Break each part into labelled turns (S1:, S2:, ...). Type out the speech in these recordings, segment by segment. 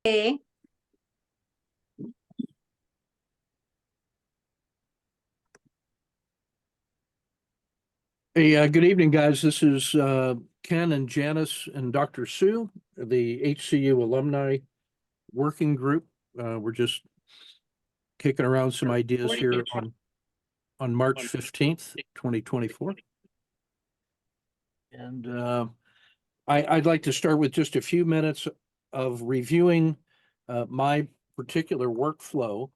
S1: Hey,
S2: Hey, good evening, guys. This is Ken and Janice and Dr. Sue, the HCU Alumni Working Group. We're just kicking around some ideas here on March 15th, 2024. And I'd like to start with just a few minutes of reviewing my particular workflow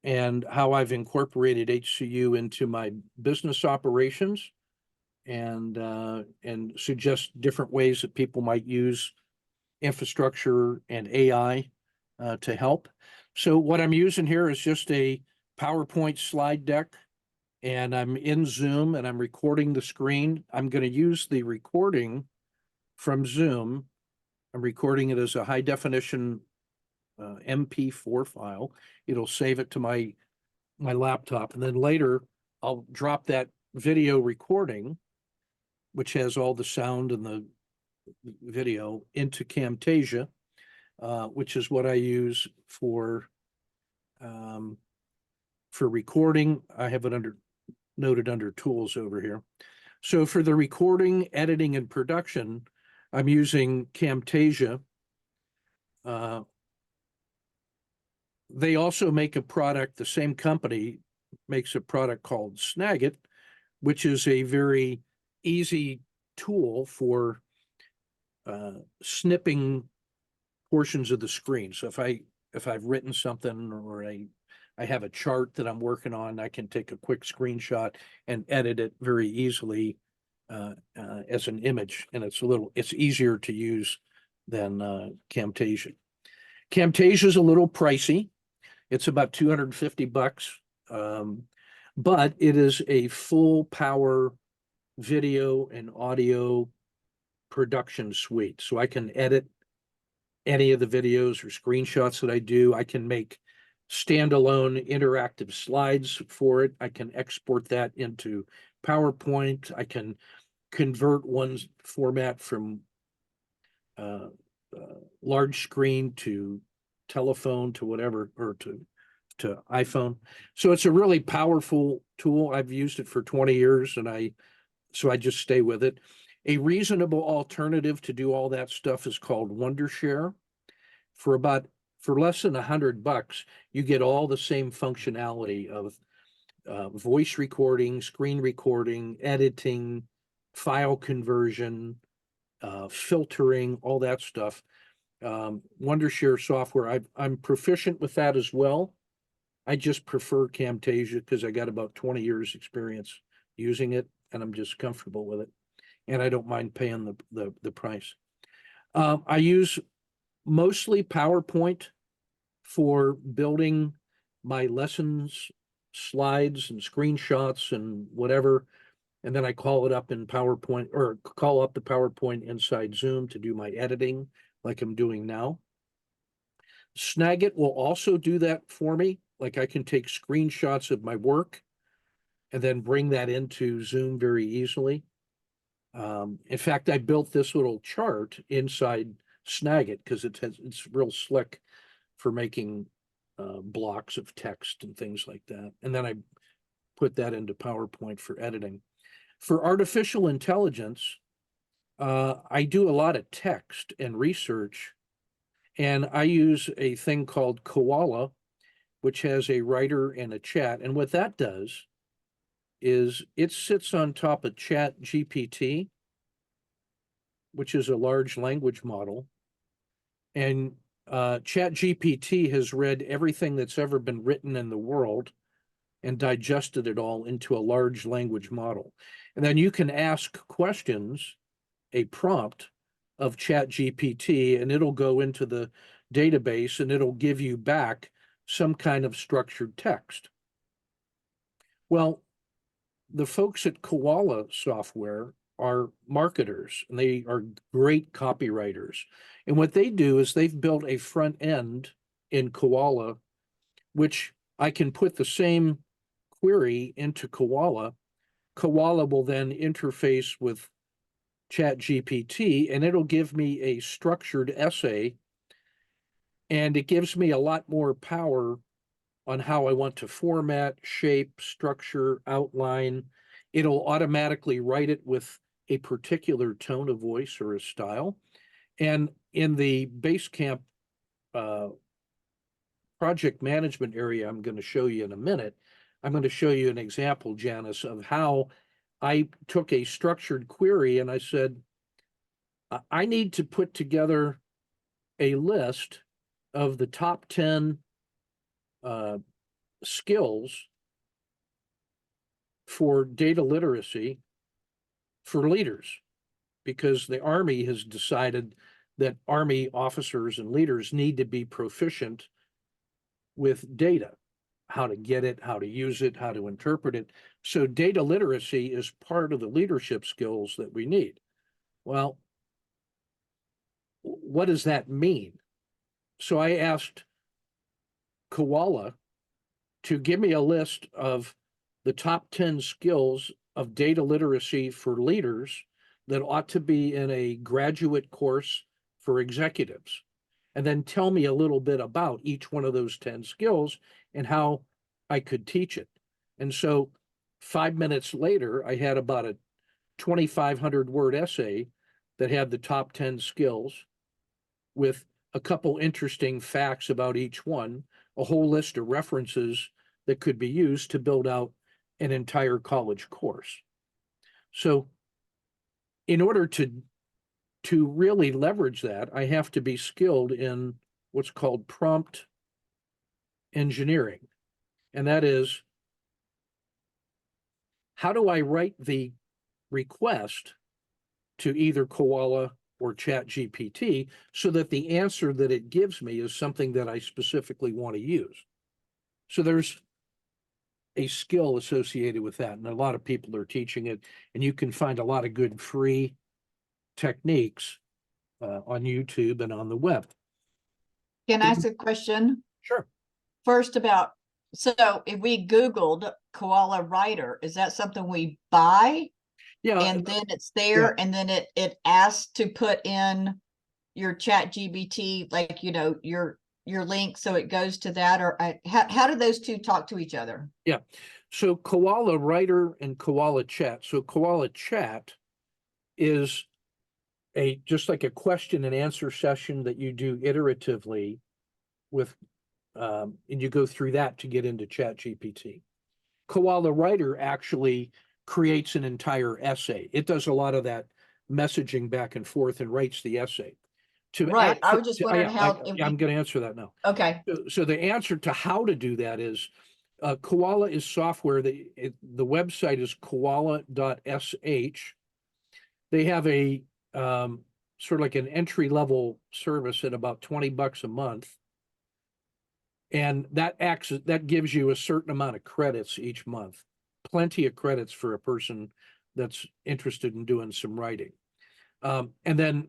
S2: and how I've incorporated HCU into my business operations and suggest different ways that people might use infrastructure and AI to help. So what I'm using here is just a PowerPoint slide deck, and I'm in Zoom and I'm recording the screen. I'm going to use the recording from Zoom. I'm recording it as a high definition MP4 file. It'll save it to my laptop, and then later I'll drop that video recording, which has all the sound and the video, into Camtasia, which is what I use for recording. I have it noted under tools over here. So for the recording, editing, and production, I'm using Camtasia. They also make a product, the same company makes a product called Snagit, which is a very easy tool for snipping portions of the screen. So if I've written something, or I have a chart that I'm working on, I can take a quick screenshot and edit it very easily as an image, and it's easier to use than Camtasia. Camtasia is a little pricey. It's about $250, but it is a full power video and audio production suite. So I can edit any of the videos or screenshots that I do. I can make standalone interactive slides for it. I can export that into PowerPoint. I can convert one format from large screen to telephone to whatever, or to iPhone. So it's a really powerful tool. I've used it for 20 years, and so I just stay with it. A reasonable alternative to do all that stuff is called Wondershare. For less than $100, you get all the same functionality of voice recording, screen recording, editing, file conversion, filtering, all that stuff. Wondershare software, I'm proficient with that as well. I just prefer Camtasia because I got about 20 years experience using it, and I'm just comfortable with it, and I don't mind paying the price. I use mostly PowerPoint for building my lessons, slides and screenshots and whatever, and then I call it up in PowerPoint, or call up the PowerPoint inside Zoom to do my editing like I'm doing now. Snagit will also do that for me. Like, I can take screenshots of my work and then bring that into Zoom very easily. In fact, I built this little chart inside Snagit because it's real slick for making blocks of text and things like that. And then I put that into PowerPoint for editing. For artificial intelligence, I do a lot of text and research, and I use a thing called Koala, which has a writer and a chat. And what that does is it sits on top of Chat GPT, which is a large language model. And Chat GPT has read everything that's ever been written in the world and digested it all into a large language model. And then you can ask questions, a prompt of Chat GPT, and it'll go into the database and it'll give you back some kind of structured text. Well, the folks at Koala Software are marketers, and they are great copywriters. And what they do is they've built a front end in Koala, which I can put the same query into Koala. Koala will then interface with Chat GPT, and it'll give me a structured essay And it gives me a lot more power on how I want to format, shape, structure, outline. It'll automatically write it with a particular tone of voice or a style. And in the Basecamp project management area I'm going to show you in a minute, I'm going to show you an example, Janice, of how I took a structured query and I said, I need to put together a list of the top 10 skills for data literacy for leaders, because the Army has decided that Army officers and leaders need to be proficient with data, how to get it, how to use it, how to interpret it. So data literacy is part of the leadership skills that we need. Well, what does that mean? So I asked Koala to give me a list of the top 10 skills of data literacy for leaders that ought to be in a graduate course for executives. And then tell me a little bit about each one of those 10 skills and how I could teach it. And so 5 minutes later, I had about a 2,500 word essay that had the top 10 skills with a couple interesting facts about each one, a whole list of references that could be used to build out an entire college course. So in order to really leverage that, I have to be skilled in what's called prompt engineering. And that is, how do I write the request to either Koala or ChatGPT so that the answer that it gives me is something that I specifically want to use? So there's a skill associated with that, and a lot of people are teaching it, and you can find a lot of good free techniques on YouTube and on the web.
S1: Can I ask a question?
S2: Sure.
S1: First about, so if we Googled koala writer, is that something we buy?
S2: Yeah.
S1: And then it's there, and then it asks to put in your ChatGPT, like, you know, your link, so it goes to that, or how do those two talk to each other?
S2: Yeah. So Koala Writer and Koala Chat. So Koala Chat is just like a question and answer session that you do iteratively with, and you go through that to get into ChatGPT. Koala Writer actually creates an entire essay. It does a lot of that messaging back and forth and writes the essay.
S1: Right. I was just wondering how.
S2: I'm going to answer that now.
S1: Okay.
S2: So the answer to how to do that is, Koala is software. The website is koala.sh. They have a sort of like an entry level service at about $20 a month. And that gives you a certain amount of credits each month, plenty of credits for a person that's interested in doing some writing. And then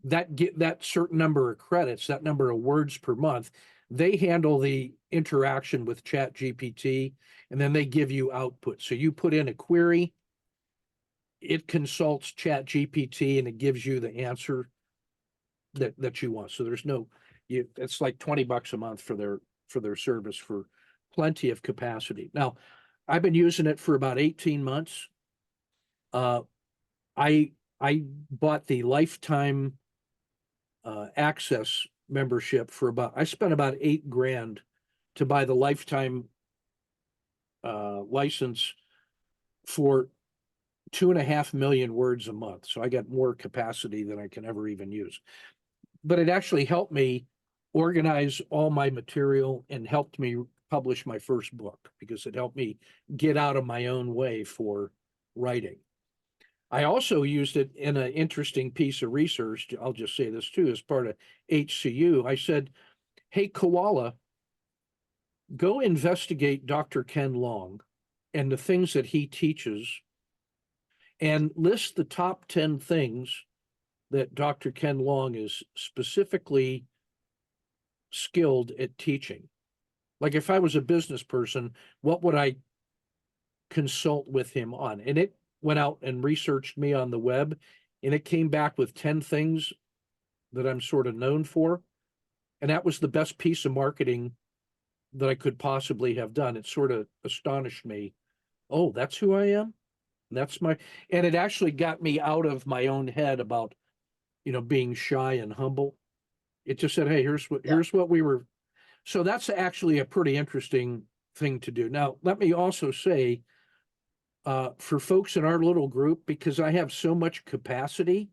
S2: that certain number of credits, that number of words per month, they handle the interaction with ChatGPT, and then they give you output. So you put in a query, it consults ChatGPT, and it gives you the answer that you want. So there's no, it's like $20 a month for their service for plenty of capacity. Now, I've been using it for about 18 months. I bought the lifetime access membership for I spent about $8,000 to buy the lifetime license for 2.5 million words a month. So I got more capacity than I can ever even use. But it actually helped me organize all my material and helped me publish my first book, because it helped me get out of my own way for writing. I also used it in an interesting piece of research. I'll just say this too, as part of HCU. I said, hey, Koala, go investigate Dr. Ken Long and the things that he teaches, and list the top 10 things that Dr. Ken Long is specifically skilled at teaching. Like if I was a business person, what would I consult with him on? And it went out and researched me on the web, and it came back with 10 things that I'm sort of known for. And that was the best piece of marketing that I could possibly have done. It sort of astonished me. Oh, that's who I am? And it actually got me out of my own head about, being shy and humble. It just said, hey, here's what we were. So that's actually a pretty interesting thing to do. Now, let me also say, for folks in our little group, because I have so much capacity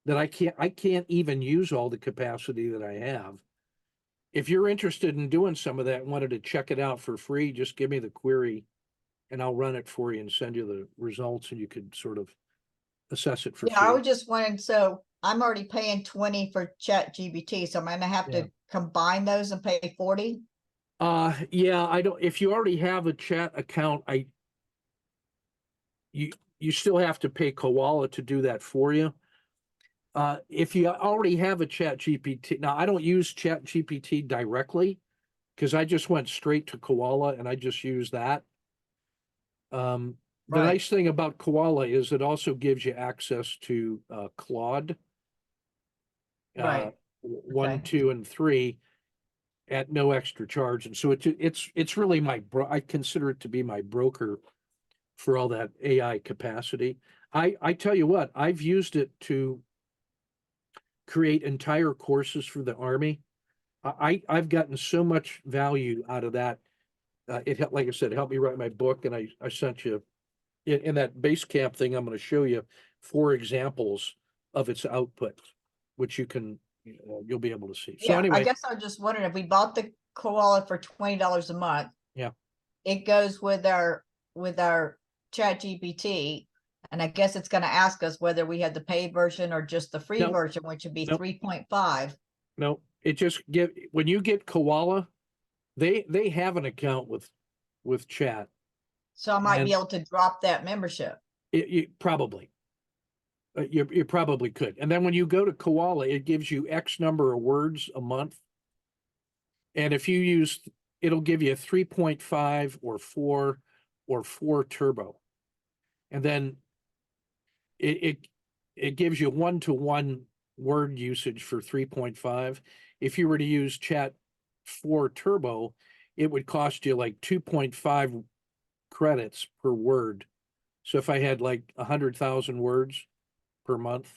S2: that I can't even use all the capacity that I have. If you're interested in doing some of that and wanted to check it out for free, just give me the query and I'll run it for you and send you the results, and you could sort of assess it for
S1: Yeah, I
S2: free.
S1: was just wondering, so I'm already paying 20 for Chat GBT, so I'm gonna have
S2: Yeah.
S1: to combine those and pay 40?
S2: Yeah, I don't, if you already have a chat account, you still have to pay Koala to do that for you. If you already have a Chat GPT, now I don't use Chat GPT directly because I just went straight to Koala and I just use that. The
S1: Right.
S2: nice thing about Koala is it also gives you access to Claude
S1: Right.
S2: 1,
S1: Okay.
S2: 2, and 3 at no extra charge. And so it's really I consider it to be my broker for all that AI capacity. I tell you what, I've used it to create entire courses for the Army. I've gotten so much value out of that. Like I said, it helped me write my book, and I sent you in that base camp thing. I'm going to show you 4 examples of its output, which you'll be able to see. So
S1: Yeah, I
S2: anyway,
S1: guess I was just wondering if we bought the Koala for $20 a month.
S2: Yeah.
S1: It goes with our Chat GPT, and I guess it's gonna ask us whether we had the paid version or just the free
S2: No.
S1: version, which would be
S2: Nope.
S1: 3.5.
S2: no, it just when you get Koala, they have an account with chat.
S1: So I might be
S2: And
S1: able to drop that membership.
S2: you probably you probably could. And then when you go to Koala, it gives you X number of words a month. And if you use, it'll give you a 3.5 or 4 or 4 turbo. And then it gives you 1-to-1 word usage for 3.5. If you were to use Chat 4 Turbo, it would cost you like 2.5 credits per word. So if I had like 100,000 words per month,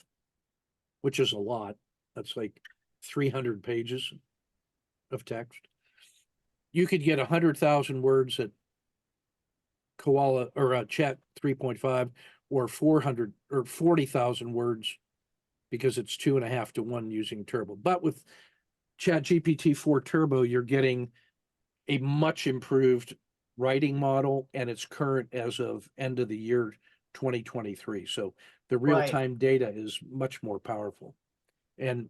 S2: which is a lot, that's like 300 pages of text. You could get 100,000 words at Koala or Chat 3.5, or 400 or 40,000 words, because it's 2.5-to-1 using Turbo. But with Chat GPT 4 Turbo, you're getting a much improved writing model, and it's current as of end of the year 2023. So the real-time data is much more powerful. And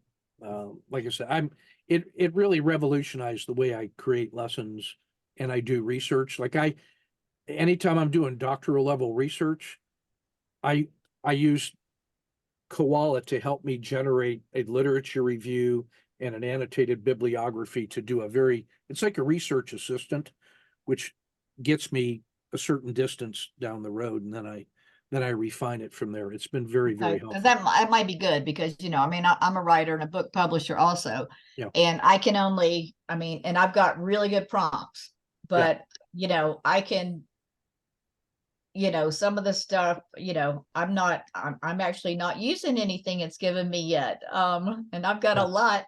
S2: like I said, it really revolutionized the way I create lessons and I do research. Like anytime I'm doing doctoral level research, I use Koala to help me generate a literature review and an annotated bibliography to do it's like a research assistant, which gets me a certain distance down the road, and then I refine it from there. It's been very, very helpful.
S1: That might be good because, I mean, I'm a writer and a book publisher also.
S2: Yeah.
S1: And I can only, and I've got really good prompts, but, I can, some of the stuff, I'm actually not using anything it's given me yet. And I've got a lot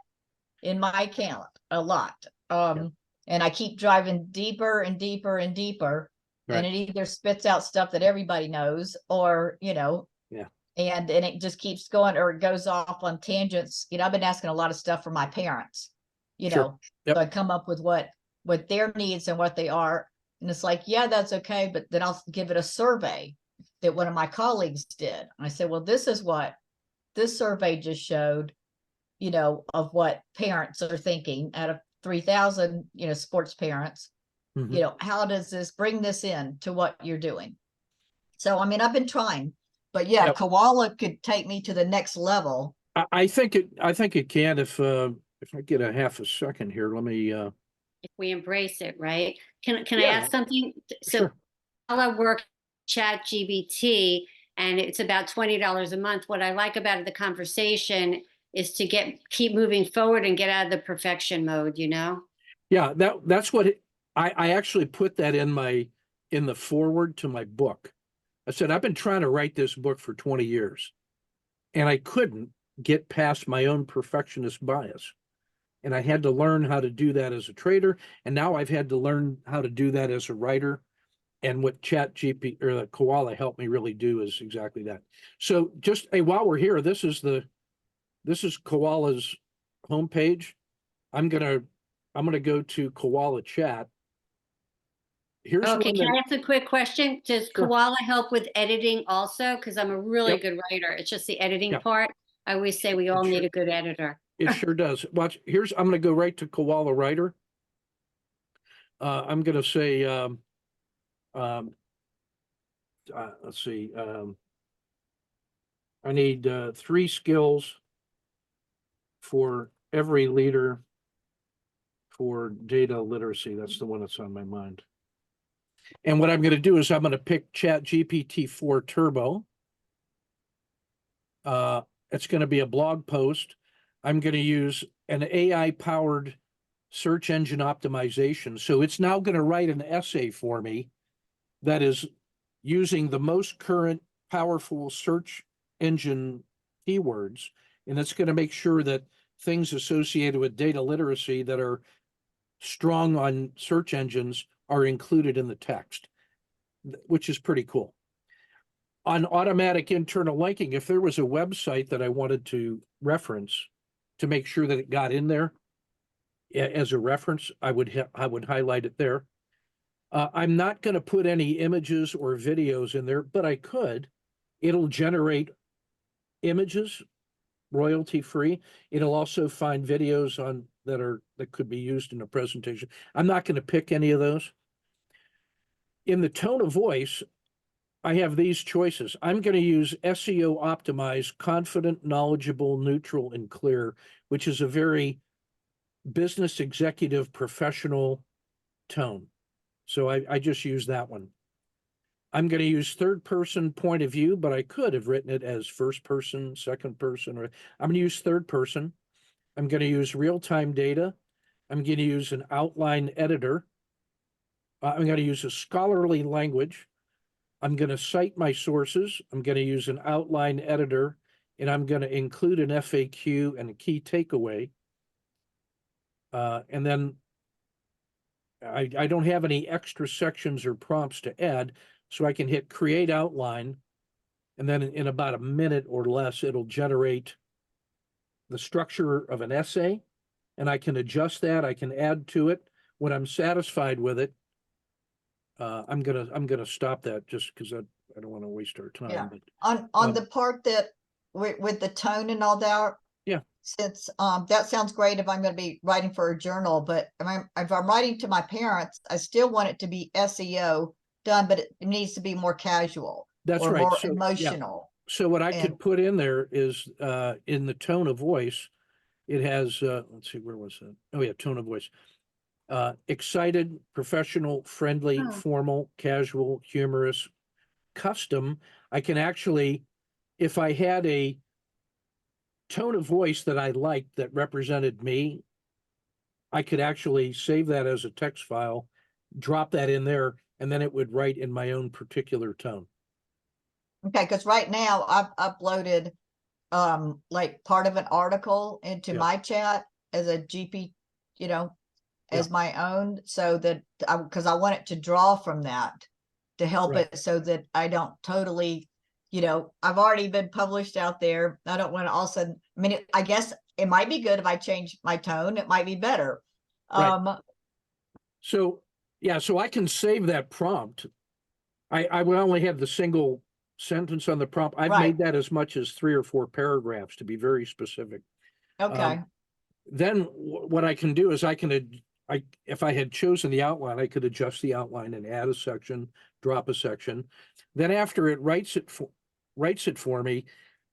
S1: in my account, a lot. And I keep driving deeper and deeper and deeper. And it either spits out stuff that everybody knows, or, and it just keeps going, or it goes off on tangents. I've been asking a lot of stuff from my parents,
S2: Sure. Yep.
S1: so I come up with what their needs and what they are. And it's like, yeah, that's okay. But then I'll give it a survey that one of my colleagues did. And I said, well, this is what this survey just showed, of what parents are thinking out of 3,000, sports parents.
S2: Mhm.
S1: How does this bring this in to what you're doing? So, I've been trying, but yeah,
S2: Yep.
S1: Koala could take me to the next level.
S2: I think it can, if I get a half a second here, let me
S3: if we embrace it, right? Can I
S2: Yeah.
S3: ask something? So
S2: Sure.
S3: while I work Chat GBT, and it's about $20 a month. What I like about it, the conversation, is to keep moving forward and get out of the perfection mode, you know?
S2: Yeah, that's what I actually put that in the foreword to my book. I said, I've been trying to write this book for 20 years and I couldn't get past my own perfectionist bias. And I had to learn how to do that as a trader. And now I've had to learn how to do that as a writer. And what ChatGPT or the Koala helped me really do is exactly that. So just hey, while we're here, this is Koala's homepage. I'm gonna go to Koala Chat. Here's
S3: Okay,
S2: one
S3: can
S2: that,
S3: I ask a quick question? Does
S2: Sure.
S3: Koala help with editing also? Because I'm a really
S2: Yep.
S3: good writer. It's just the editing
S2: Yep.
S3: part. I always say we all
S2: It
S3: need
S2: sure-
S3: a good editor.
S2: It sure does. Watch, I'm gonna go right to Koala Writer. I'm gonna say um, let's see, I need 3 skills for every leader for data literacy. That's the one that's on my mind. And what I'm going to do is I'm going to pick ChatGPT 4 Turbo. It's going to be a blog post. I'm going to use an AI-powered search engine optimization. So it's now going to write an essay for me that is using the most current powerful search engine keywords. And it's going to make sure that things associated with data literacy that are strong on search engines are included in the text, which is pretty cool. On automatic internal linking, if there was a website that I wanted to reference to make sure that it got in there as a reference, I would highlight it there. I'm not going to put any images or videos in there, but I could. It'll generate images royalty free. It'll also find videos that could be used in a presentation. I'm not going to pick any of those. In the tone of voice, I have these choices. I'm going to use SEO optimized, confident, knowledgeable, neutral, and clear, which is a very business executive professional tone. So I just use that one. I'm going to use third person point of view, but I could have written it as first person, second person, or I'm going to use third person. I'm going to use real-time data. I'm going to use an outline editor. I'm going to use a scholarly language. I'm going to cite my sources. I'm going to use an outline editor, and I'm going to include an FAQ and a key takeaway. And then I don't have any extra sections or prompts to add, so I can hit create outline. And then in about a minute or less, it'll generate the structure of an essay, and I can adjust that. I can add to it. When I'm satisfied with it, I'm gonna stop that just because I don't want to waste our time.
S1: Yeah.
S2: But
S1: On the part that with the tone and all that.
S2: Yeah.
S1: Since that sounds great if I'm going to be writing for a journal, but if I'm writing to my parents, I still want it to be SEO done, but it needs to be more casual
S2: that's
S1: or
S2: right.
S1: more
S2: So, yeah.
S1: emotional.
S2: So what I
S1: And
S2: could put in there is in the tone of voice, it has let's see, where was that? Oh yeah, tone of voice. Excited, professional, friendly,
S3: Oh.
S2: formal, casual, humorous, custom. I can actually, if I had a tone of voice that I liked that represented me, I could actually save that as a text file, drop that in there, and then it would write in my own particular tone.
S1: okay, because right now I've uploaded like part of an article into
S2: Yeah.
S1: my chat as a GP, as my own, so that because I want it to draw from that to help
S2: Right.
S1: it so that I don't totally, I've already been published out there. I don't want to also, I guess it might be good if I change my tone, it might be better.
S2: Right. So yeah, so I can save that prompt. I will only have the single sentence on the prompt. I've
S1: Right.
S2: made that as much as 3 or 4 paragraphs to be very specific.
S1: Okay.
S2: Then what I can do is if I had chosen the outline, I could adjust the outline and add a section, drop a section. Then after it writes it for me,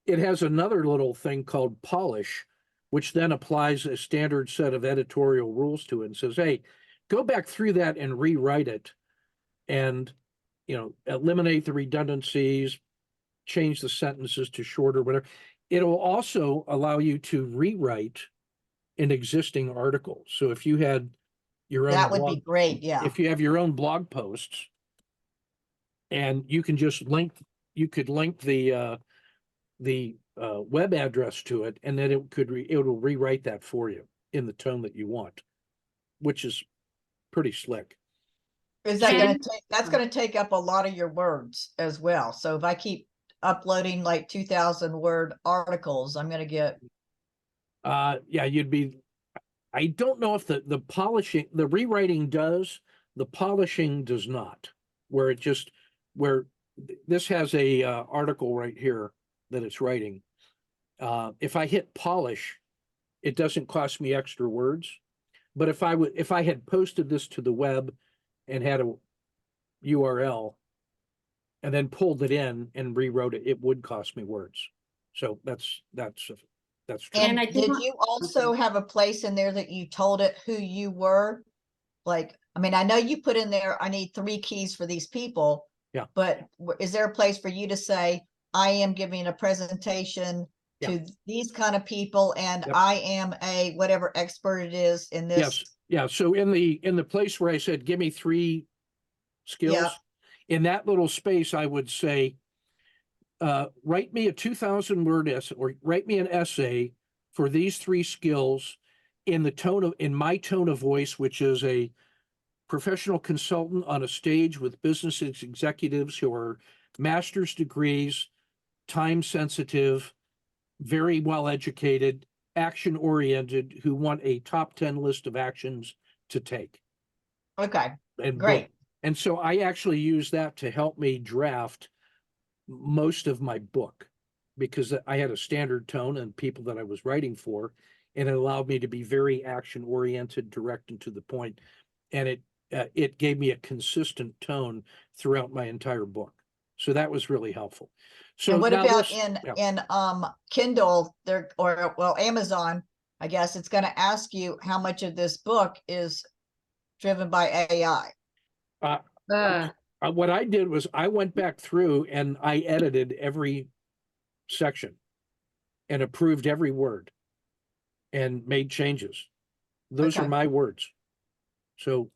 S2: it has another little thing called polish, which then applies a standard set of editorial rules to it and says, hey, go back through that and rewrite it and, eliminate the redundancies, change the sentences to shorter, whatever. it'll also allow you to rewrite an existing article. So if you had your own
S1: That would be
S2: blog,
S1: great, yeah.
S2: if you have your own blog posts, and you can just you could link the web address to it, and then it'll rewrite that for you in the tone that you want, which is pretty slick.
S1: Is that
S3: Jen?
S1: gonna take, that's gonna take up a lot of your words as well. So if I keep uploading like 2,000 word articles, I'm gonna get,
S2: Yeah, I don't know if the polishing, the rewriting does, the polishing does not, where this has a article right here that it's writing. If I hit polish, it doesn't cost me extra words. But if I had posted this to the web and had a URL and then pulled it in and rewrote it, it would cost me words. So that's true.
S1: and
S3: I do
S1: did
S3: want-
S1: you also have a place in there that you told it who you were? Like, I mean, I know you put in there, I need 3 keys for these people.
S2: Yeah.
S1: But is there a place for you to say, I am giving a presentation
S2: Yeah.
S1: to these kind of people, and
S2: Yep.
S1: I am a whatever expert it is in this?
S2: Yes. Yeah. So in the place where I said, give me 3 skills,
S1: Yeah.
S2: in that little space, I would say, write me a 2,000 word essay, or write me an essay for these 3 skills in my tone of voice, which is a professional consultant on a stage with business executives who are master's degrees, time sensitive, very well educated, action oriented, who want a top 10 list of actions to take.
S1: Okay,
S2: And
S1: great.
S2: boom. And so I actually use that to help me draft most of my book, because I had a standard tone and people that I was writing for, and it allowed me to be very action oriented, direct and to the point. And it gave me a consistent tone throughout my entire book. So that was really helpful. So
S1: And what
S2: now
S1: about
S2: this,
S1: in
S2: yeah.
S1: Kindle there, or well, Amazon, I guess it's gonna ask you how much of this book is driven by AI.
S2: What I did was I went back through and I edited every section and approved every word and made changes. Those are
S1: Okay.
S2: my words. So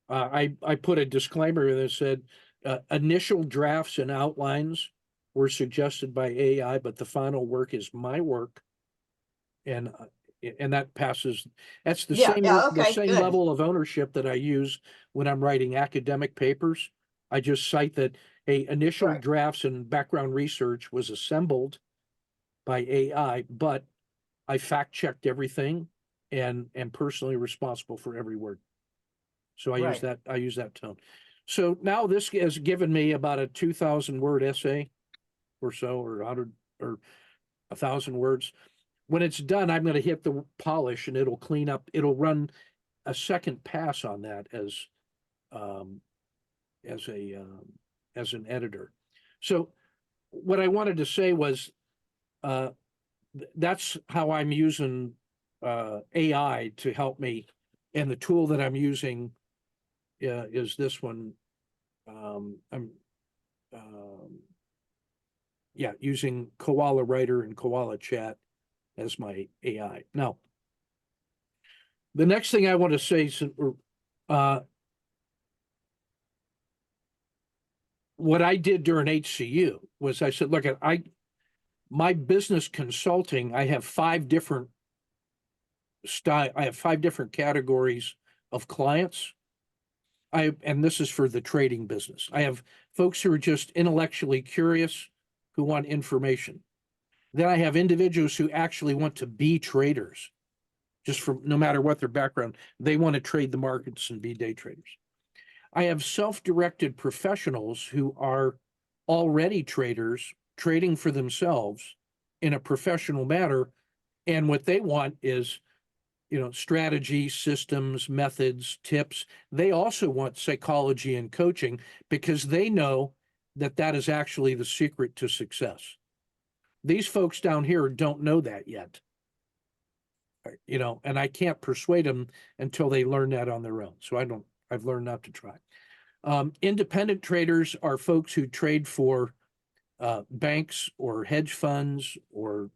S2: I put a disclaimer that said initial drafts and outlines were suggested by AI, but the final work is my work, and that passes. That's the
S1: Yeah,
S2: same
S1: yeah,
S2: the
S1: okay,
S2: same
S1: good.
S2: level of ownership that I use when I'm writing academic papers. I just cite that initial
S1: Right.
S2: drafts and background research was assembled by AI, but I fact checked everything and am personally responsible for every word. So I use that tone. So now this has given me about a 2,000 word essay or so, or 100 or 1,000 words. When it's done, I'm going to hit the polish and it'll clean up. It'll run a second pass on that as an editor. So what I wanted to say was that's how I'm using AI to help me, and the tool that I'm using is this one. I'm using Koala Writer and Koala Chat as my AI. Now, the next thing I want to say is what I did during HCU was I said, look, my business consulting, I have 5 different categories of clients. And this is for the trading business. I have folks who are just intellectually curious, who want information. Then I have individuals who actually want to be traders, just from no matter what their background, they want to trade the markets and be day traders. I have self-directed professionals who are already traders, trading for themselves in a professional manner. And what they want is, strategy, systems, methods, tips. They also want psychology and coaching because they know that that is actually the secret to success. These folks down here don't know that yet, and I can't persuade them until they learn that on their own. So I've learned not to try. Independent traders are folks who trade for banks or hedge funds or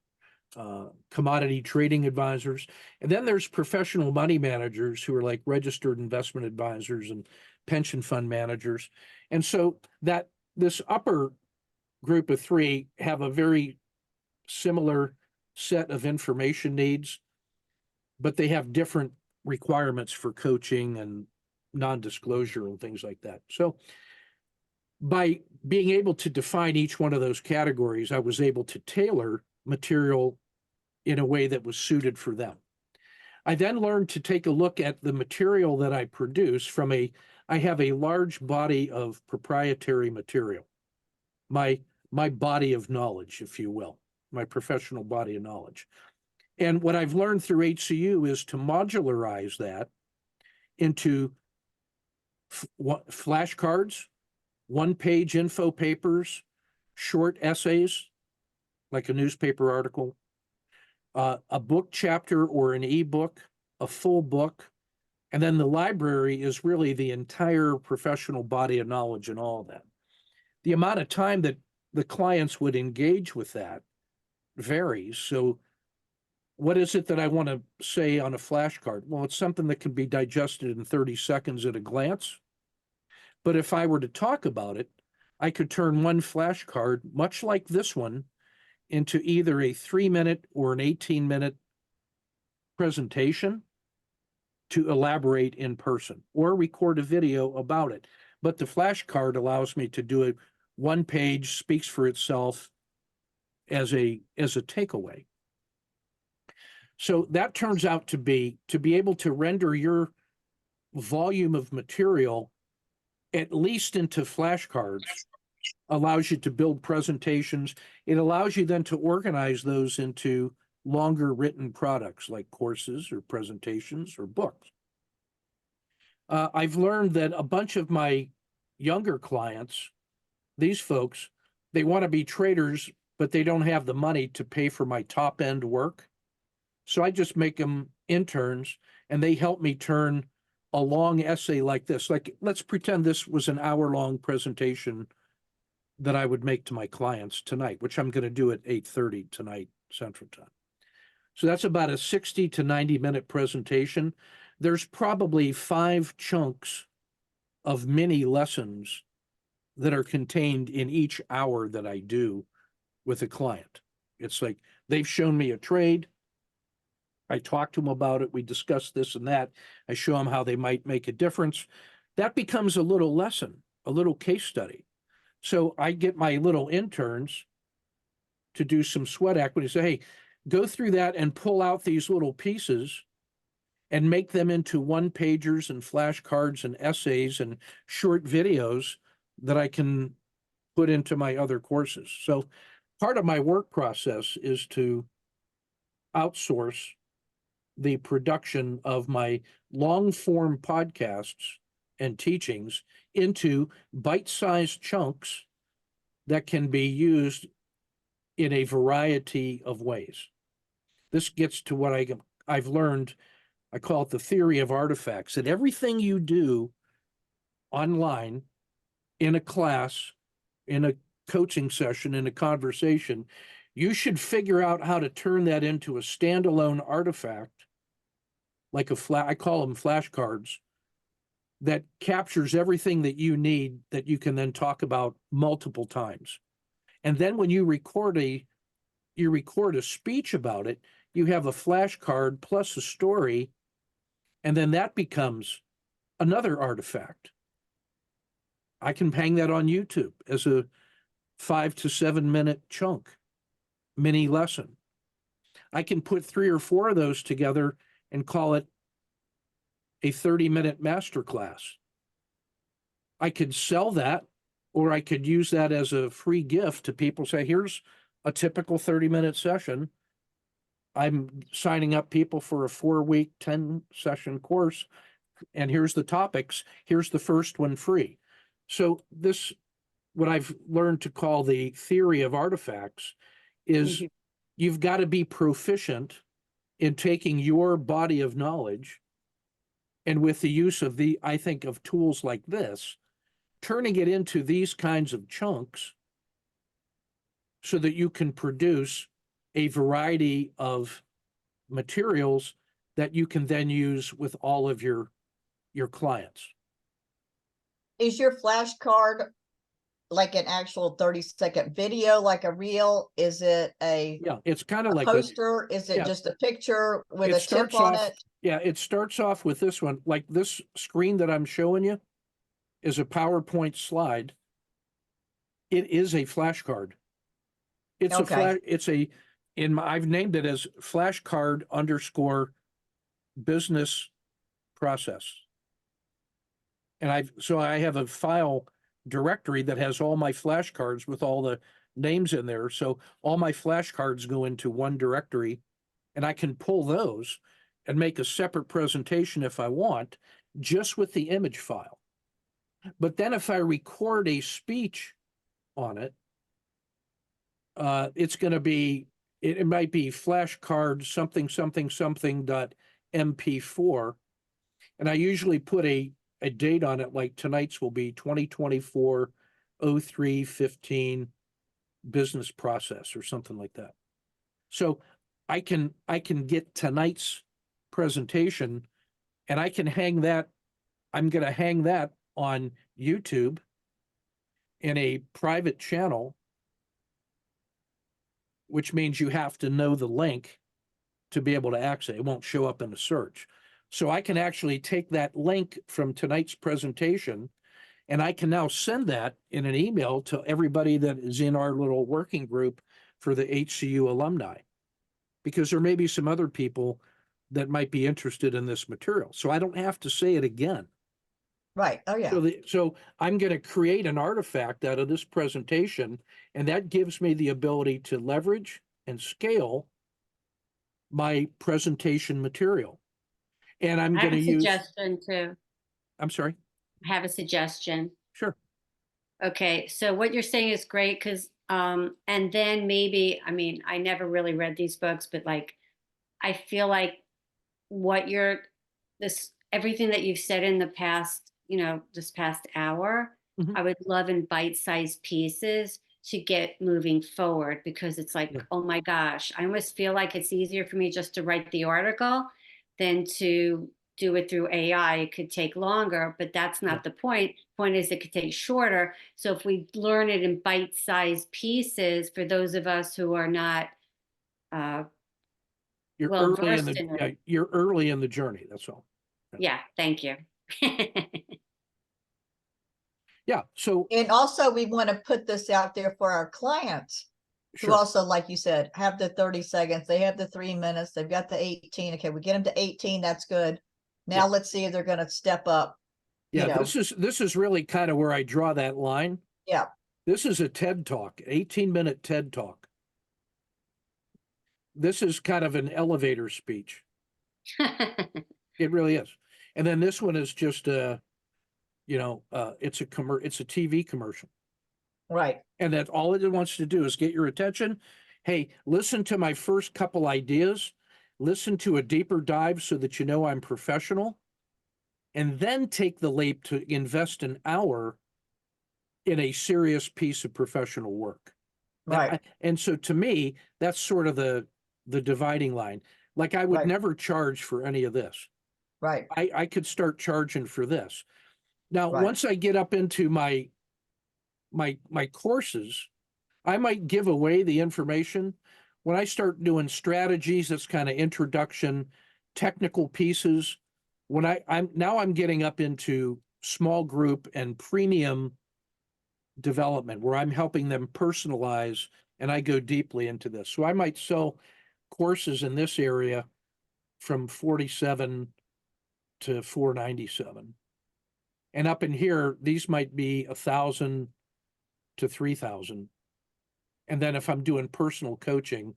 S2: commodity trading advisors. And then there's professional money managers who are like registered investment advisors and pension fund managers. And so that this upper group of three have a very similar set of information needs, but they have different requirements for coaching and non-disclosure and things like that. So by being able to define each one of those categories, I was able to tailor material in a way that was suited for them. I then learned to take a look at the material that I produce I have a large body of proprietary material, my body of knowledge, if you will, my professional body of knowledge. And what I've learned through HCU is to modularize that into flashcards, one-page info papers, short essays, like a newspaper article, a book chapter or an ebook, a full book, and then the library is really the entire professional body of knowledge and all of that. The amount of time that the clients would engage with that varies. So what is it that I want to say on a flashcard? Well, it's something that can be digested in 30 seconds at a glance. But if I were to talk about it, I could turn one flashcard, much like this one, into either a 3-minute or an 18-minute presentation to elaborate in person or record a video about it. But the flashcard allows me to do it. One page speaks for itself as a takeaway. So that turns out to be able to render your volume of material at least into flashcards allows you to build presentations. It allows you then to organize those into longer written products like courses or presentations or books. I've learned that a bunch of my younger clients, these folks, they want to be traders, but they don't have the money to pay for my top end work. So I just make them interns and they help me turn a long essay like this. Like, let's pretend this was an hour-long presentation that I would make to my clients tonight, which I'm going to do at 8:30 tonight, Central Time. So that's about a 60 to 90-minute presentation. There's probably 5 chunks of mini lessons that are contained in each hour that I do with a client. It's like they've shown me a trade. I talk to them about it. We discuss this and that. I show them how they might make a difference. That becomes a little lesson, a little case study. So I get my little interns to do some sweat equity, say, hey, go through that and pull out these little pieces and make them into one-pagers and flashcards and essays and short videos that I can put into my other courses. So part of my work process is to outsource the production of my long-form podcasts and teachings into bite-sized chunks that can be used in a variety of ways. This gets to what I've learned. I call it the theory of artifacts, that everything you do online, in a class, in a coaching session, in a conversation, you should figure out how to turn that into a standalone artifact, like I call them flashcards, that captures everything that you need that you can then talk about multiple times. And then when you record a speech about it, you have a flashcard plus a story, and then that becomes another artifact. I can hang that on YouTube as a 5 to 7 minute chunk, mini lesson. I can put 3 or 4 of those together and call it a 30-minute masterclass. I could sell that, or I could use that as a free gift to people. Say, here's a typical 30-minute session. I'm signing up people for a 4-week, 10-session course, and here's the topics. Here's the first one free. So this, what I've learned to call the theory of artifacts, is you've got to be proficient in taking your body of knowledge, and with the use of I think of tools like this, turning it into these kinds of chunks so that you can produce a variety of materials that you can then use with all of your clients.
S1: Is your flashcard like an actual 30-second video, like a reel? Is it a
S2: Yeah, it's kind of like this.
S1: poster? Is it
S2: yeah.
S1: just a picture with
S2: It
S1: a tip
S2: starts
S1: on
S2: off,
S1: it?
S2: yeah, it starts off with this one, like this screen that I'm showing you is a PowerPoint slide. It is a flashcard. It's a
S1: Okay.
S2: I've named it as flashcard _ business process. And I have a file directory that has all my flashcards with all the names in there. So all my flashcards go into one directory, and I can pull those and make a separate presentation if I want, just with the image file. But then if I record a speech on it, it's going to be, it might be flashcard something dot MP4. And I usually put a date on it, like tonight's will be 2024-03-15 business process or something like that. So I can get tonight's presentation, and I can hang that. I'm going to hang that on YouTube in a private channel, which means you have to know the link to be able to access it. It won't show up in the search. So I can actually take that link from tonight's presentation, and I can now send that in an email to everybody that is in our little working group for the HCU alumni, because there may be some other people that might be interested in this material. So I don't have to say it again.
S1: Right. Oh, yeah.
S2: So I'm going to create an artifact out of this presentation, and that gives me the ability to leverage and scale my presentation material. And I'm
S3: I
S2: going
S3: have
S2: to
S3: a
S2: use,
S3: suggestion too.
S2: I'm sorry.
S3: I have a suggestion.
S2: Sure.
S3: Okay, so what you're saying is great because, and then maybe, I mean, I never really read these books, but like, I feel like what you're, this, everything that you've said in the past, this past hour,
S2: Mhm.
S3: I would love in bite-sized pieces to get moving forward, because it's like,
S2: Yeah.
S3: oh my gosh, I almost feel like it's easier for me just to write the article than to do it through AI. It could take longer, but that's not the point. Point is it could take shorter. So if we learn it in bite-sized pieces, for those of us who are not
S2: You're
S3: well
S2: early in
S3: versed in it.
S2: the, you're early in the journey. That's all.
S3: Yeah, thank you.
S2: Yeah. So
S1: And also we want to put this out there for our clients who
S2: sure.
S1: also, like you said, have the 30 seconds, they have the 3 minutes, they've got the 18. Okay, we get them to 18, that's good. Now
S2: Yeah.
S1: let's see if they're going to step up.
S2: Yeah, this is really kind of where I draw that line.
S1: Yeah.
S2: This is a TED Talk, 18-minute TED Talk. This is kind of an elevator speech. It really is. And then this one is just it's a TV commercial.
S1: Right.
S2: And that all it wants to do is get your attention. Hey, listen to my first couple ideas, listen to a deeper dive so that you know I'm professional, and then take the leap to invest an hour in a serious piece of professional work.
S1: Right.
S2: And so to me, that's sort of the dividing line. Like I would
S1: Right.
S2: never charge for any of this.
S1: Right.
S2: I could start charging for this. Now,
S1: Right.
S2: once I get up into my courses, I might give away the information. When I start doing strategies, that's kind of introduction, technical pieces. When I'm getting up into small group and premium development where I'm helping them personalize, and I go deeply into this. So I might sell courses in this area from $47 to $497. And up in here, these might be $1,000 to $3,000. And then if I'm doing personal coaching,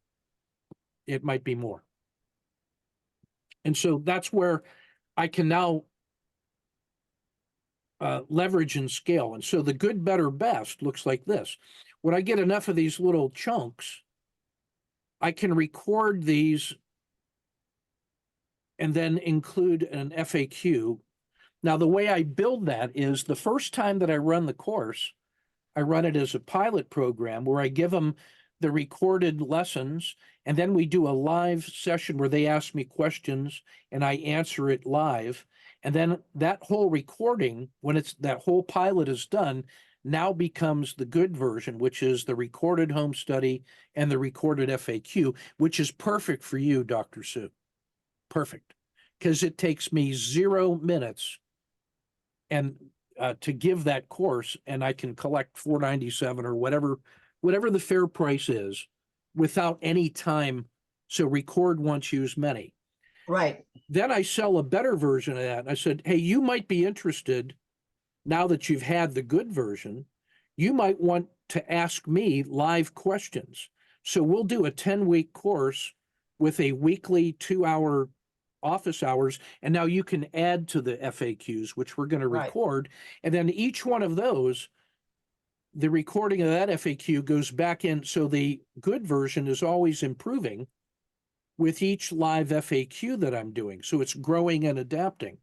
S2: it might be more. And so that's where I can now leverage and scale. And so the good, better, best looks like this. When I get enough of these little chunks, I can record these and then include an FAQ. Now, the way I build that is the first time that I run the course, I run it as a pilot program where I give them the recorded lessons, and then we do a live session where they ask me questions and I answer it live. And then that whole recording, when it's that whole pilot is done, now becomes the good version, which is the recorded home study and the recorded FAQ, which is perfect for you, Dr. Sue. Perfect. Because it takes me 0 minutes and to give that course, and I can collect $4.97 or whatever the fair price is without any time. So record once, use many.
S1: Right.
S2: Then I sell a better version of that. I said, hey, you might be interested now that you've had the good version. You might want to ask me live questions. So we'll do a 10-week course with a weekly 2-hour office hours. And now you can add to the FAQs, which we're going to
S1: Right.
S2: record. And then each one of those, the recording of that FAQ goes back in. So the good version is always improving with each live FAQ that I'm doing. So it's growing and adapting.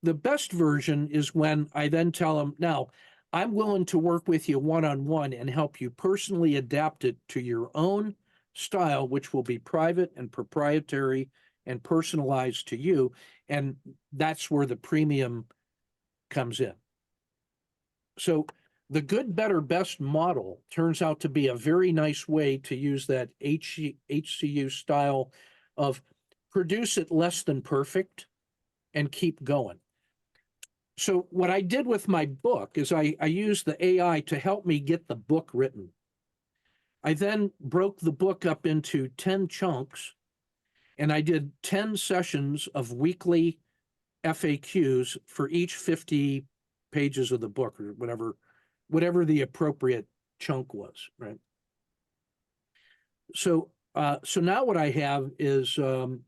S2: The best version is when I then tell them, now, I'm willing to work with you one-on-one and help you personally adapt it to your own style, which will be private and proprietary and personalized to you. And that's where the premium comes in. So the good, better, best model turns out to be a very nice way to use that HCU style of produce it less than perfect and keep going. So what I did with my book is I used the AI to help me get the book written. I then broke the book up into 10 chunks, and I did 10 sessions of weekly FAQs for each 50 pages of the book, or whatever the appropriate chunk was, right? So now what I have is, oh,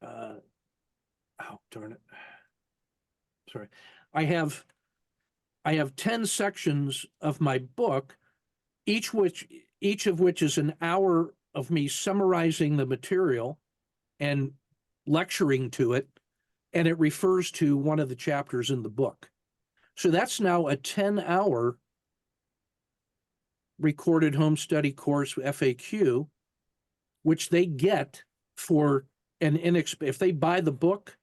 S2: darn it. Sorry. I have 10 sections of my book, each of which is an hour of me summarizing the material and lecturing to it, and it refers to one of the chapters in the book. So that's now a 10-hour recorded home study course FAQ, which they get for an if they buy the book,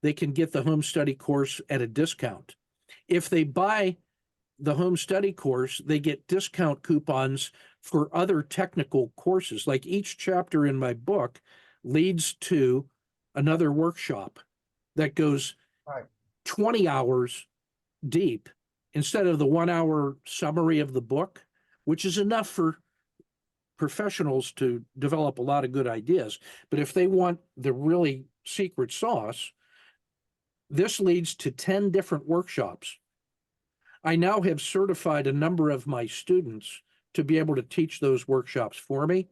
S2: they can get the home study course at a discount. If they buy the home study course, they get discount coupons for other technical courses. Like each chapter in my book leads to another workshop that goes 20 hours deep instead of the 1-hour summary of the book, which is enough for professionals to develop a lot of good ideas. But if they want the really secret sauce, this leads to 10 different workshops. I now have certified a number of my students to be able to teach those workshops for me,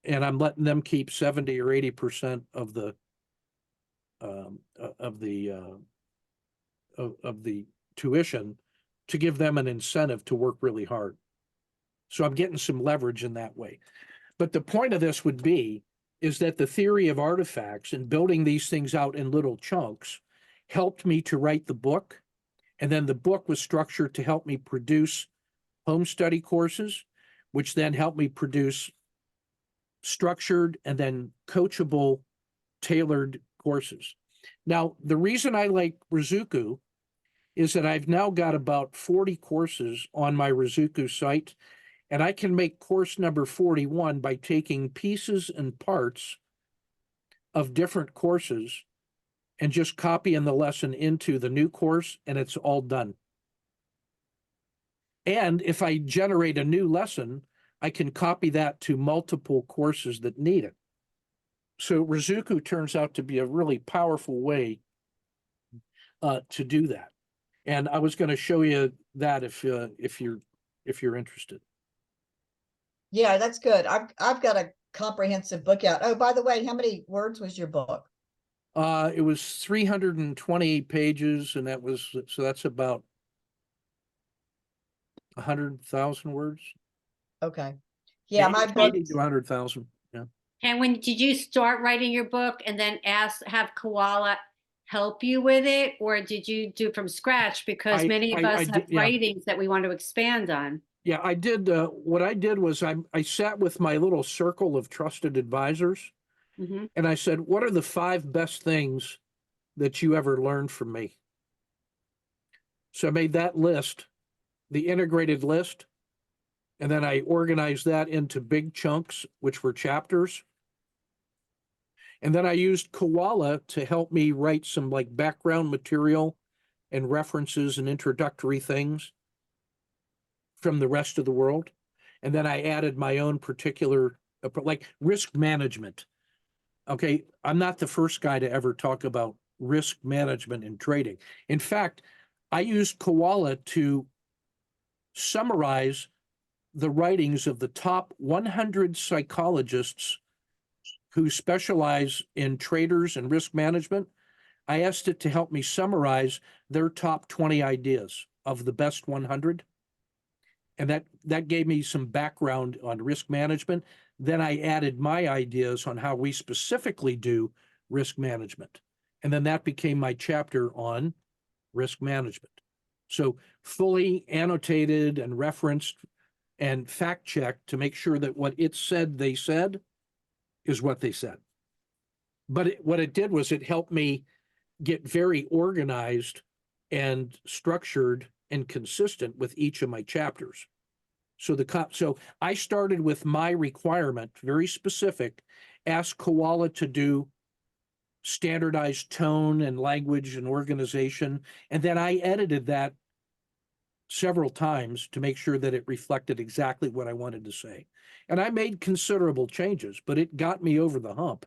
S2: and I'm letting them keep 70 or 80% of the tuition to give them an incentive to work really hard. So I'm getting some leverage in that way. But the point of this would be is that the theory of artifacts and building these things out in little chunks helped me to write the book. And then the book was structured to help me produce home study courses, which then helped me produce structured and then coachable, tailored courses. Now, the reason I like Rizuku is that I've now got about 40 courses on my Rizuku site, and I can make course number 41 by taking pieces and parts of different courses and just copying the lesson into the new course, and it's all done. And if I generate a new lesson, I can copy that to multiple courses that need it. So Rizuku turns out to be a really powerful way to do that. And I was going to show you that if you're interested.
S1: Yeah, that's good. I've got a comprehensive book out. Oh, by the way, how many words was your book?
S2: It was 328 pages, and that's about 100,000 words.
S1: Okay. Yeah, my book.
S2: 80 to 100,000. Yeah.
S3: And when did you start writing your book and then have Koala help you with it, or did you do it from scratch? Because many of us have
S2: yeah.
S3: writings that we want to expand on.
S2: Yeah, I did, what I did was I sat with my little circle of trusted advisors
S3: Mhm.
S2: and I said, what are the 5 best things that you ever learned from me? So I made that list, the integrated list, and then I organized that into big chunks, which were chapters. And then I used Koala to help me write some like background material and references and introductory things from the rest of the world. And then I added my own particular, like risk management. Okay, I'm not the first guy to ever talk about risk management in trading. In fact, I used Koala to summarize the writings of the top 100 psychologists who specialize in traders and risk management. I asked it to help me summarize their top 20 ideas of the best 100. And that gave me some background on risk management. Then I added my ideas on how we specifically do risk management. And then that became my chapter on risk management. So fully annotated and referenced and fact checked to make sure that what it said they said is what they said. But what it did was it helped me get very organized and structured and consistent with each of my chapters. So I started with my requirement, very specific, ask Koala to do standardized tone and language and organization. And then I edited that several times to make sure that it reflected exactly what I wanted to say. And I made considerable changes, but it got me over the hump,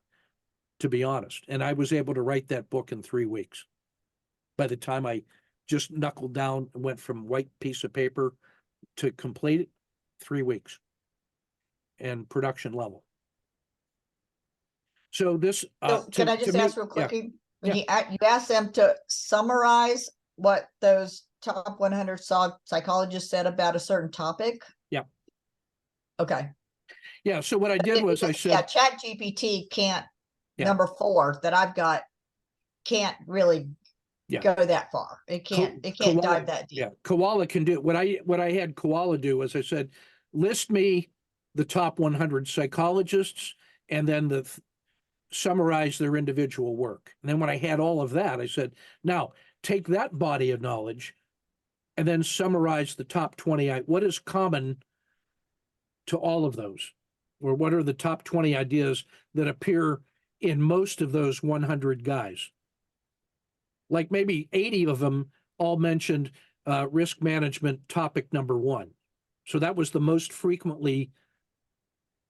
S2: to be honest. And I was able to write that book in 3 weeks. By the time I just knuckled down and went from white piece of paper to complete it, 3 weeks and production level. So this,
S1: So can I
S2: to
S1: just
S2: me,
S1: ask real
S2: yeah,
S1: quickly? When
S2: yeah.
S1: you asked them to summarize what those top 100 psychologists said about a certain topic?
S2: Yeah.
S1: Okay.
S2: Yeah. So what I did was I
S1: Yeah,
S2: said,
S1: Chat GPT can't,
S2: Yeah.
S1: number 4 that I've got can't really
S2: Yeah.
S1: go that far. It can't
S2: Koala,
S1: dive that deep.
S2: yeah, Koala can do what I had Koala do was I said, list me the top 100 psychologists and then summarize their individual work. And then when I had all of that, I said, now take that body of knowledge and then summarize the top 20. What is common to all of those? Or what are the top 20 ideas that appear in most of those 100 guys? Like maybe 80 of them all mentioned risk management topic number 1. So that was the most frequently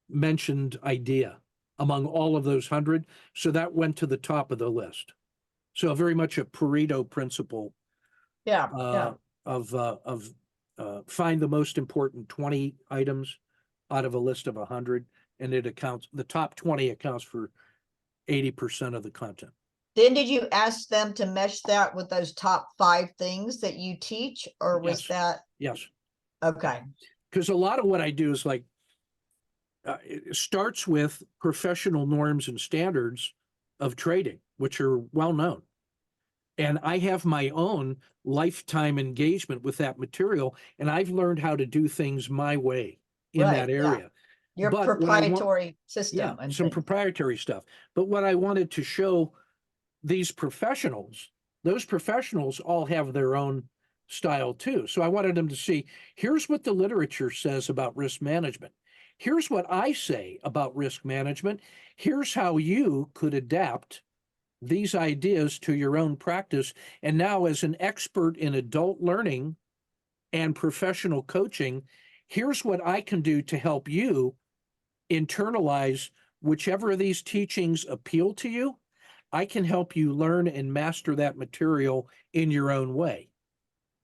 S2: mentioned idea among all of those 100. So that went to the top of the list. So very much a Pareto principle
S1: Yeah, yeah.
S2: of find the most important 20 items out of a list of 100, and the top 20 accounts for 80% of the content.
S1: Then did you ask them to mesh that with those top 5 things that you teach, or was
S2: Yes.
S1: that
S2: Yes.
S1: okay?
S2: Because a lot of what I do is like, it starts with professional norms and standards of trading, which are well known. And I have my own lifetime engagement with that material, and I've learned how to do things my way in
S1: Right,
S2: that
S1: yeah.
S2: area.
S1: Your
S2: But what I want,
S1: proprietary
S2: yeah,
S1: system and
S2: some
S1: things.
S2: proprietary stuff. But what I wanted to show these professionals, those professionals all have their own style too. So I wanted them to see, here's what the literature says about risk management. Here's what I say about risk management. Here's how you could adapt these ideas to your own practice. And now, as an expert in adult learning and professional coaching, here's what I can do to help you internalize whichever of these teachings appeal to you. I can help you learn and master that material in your own way.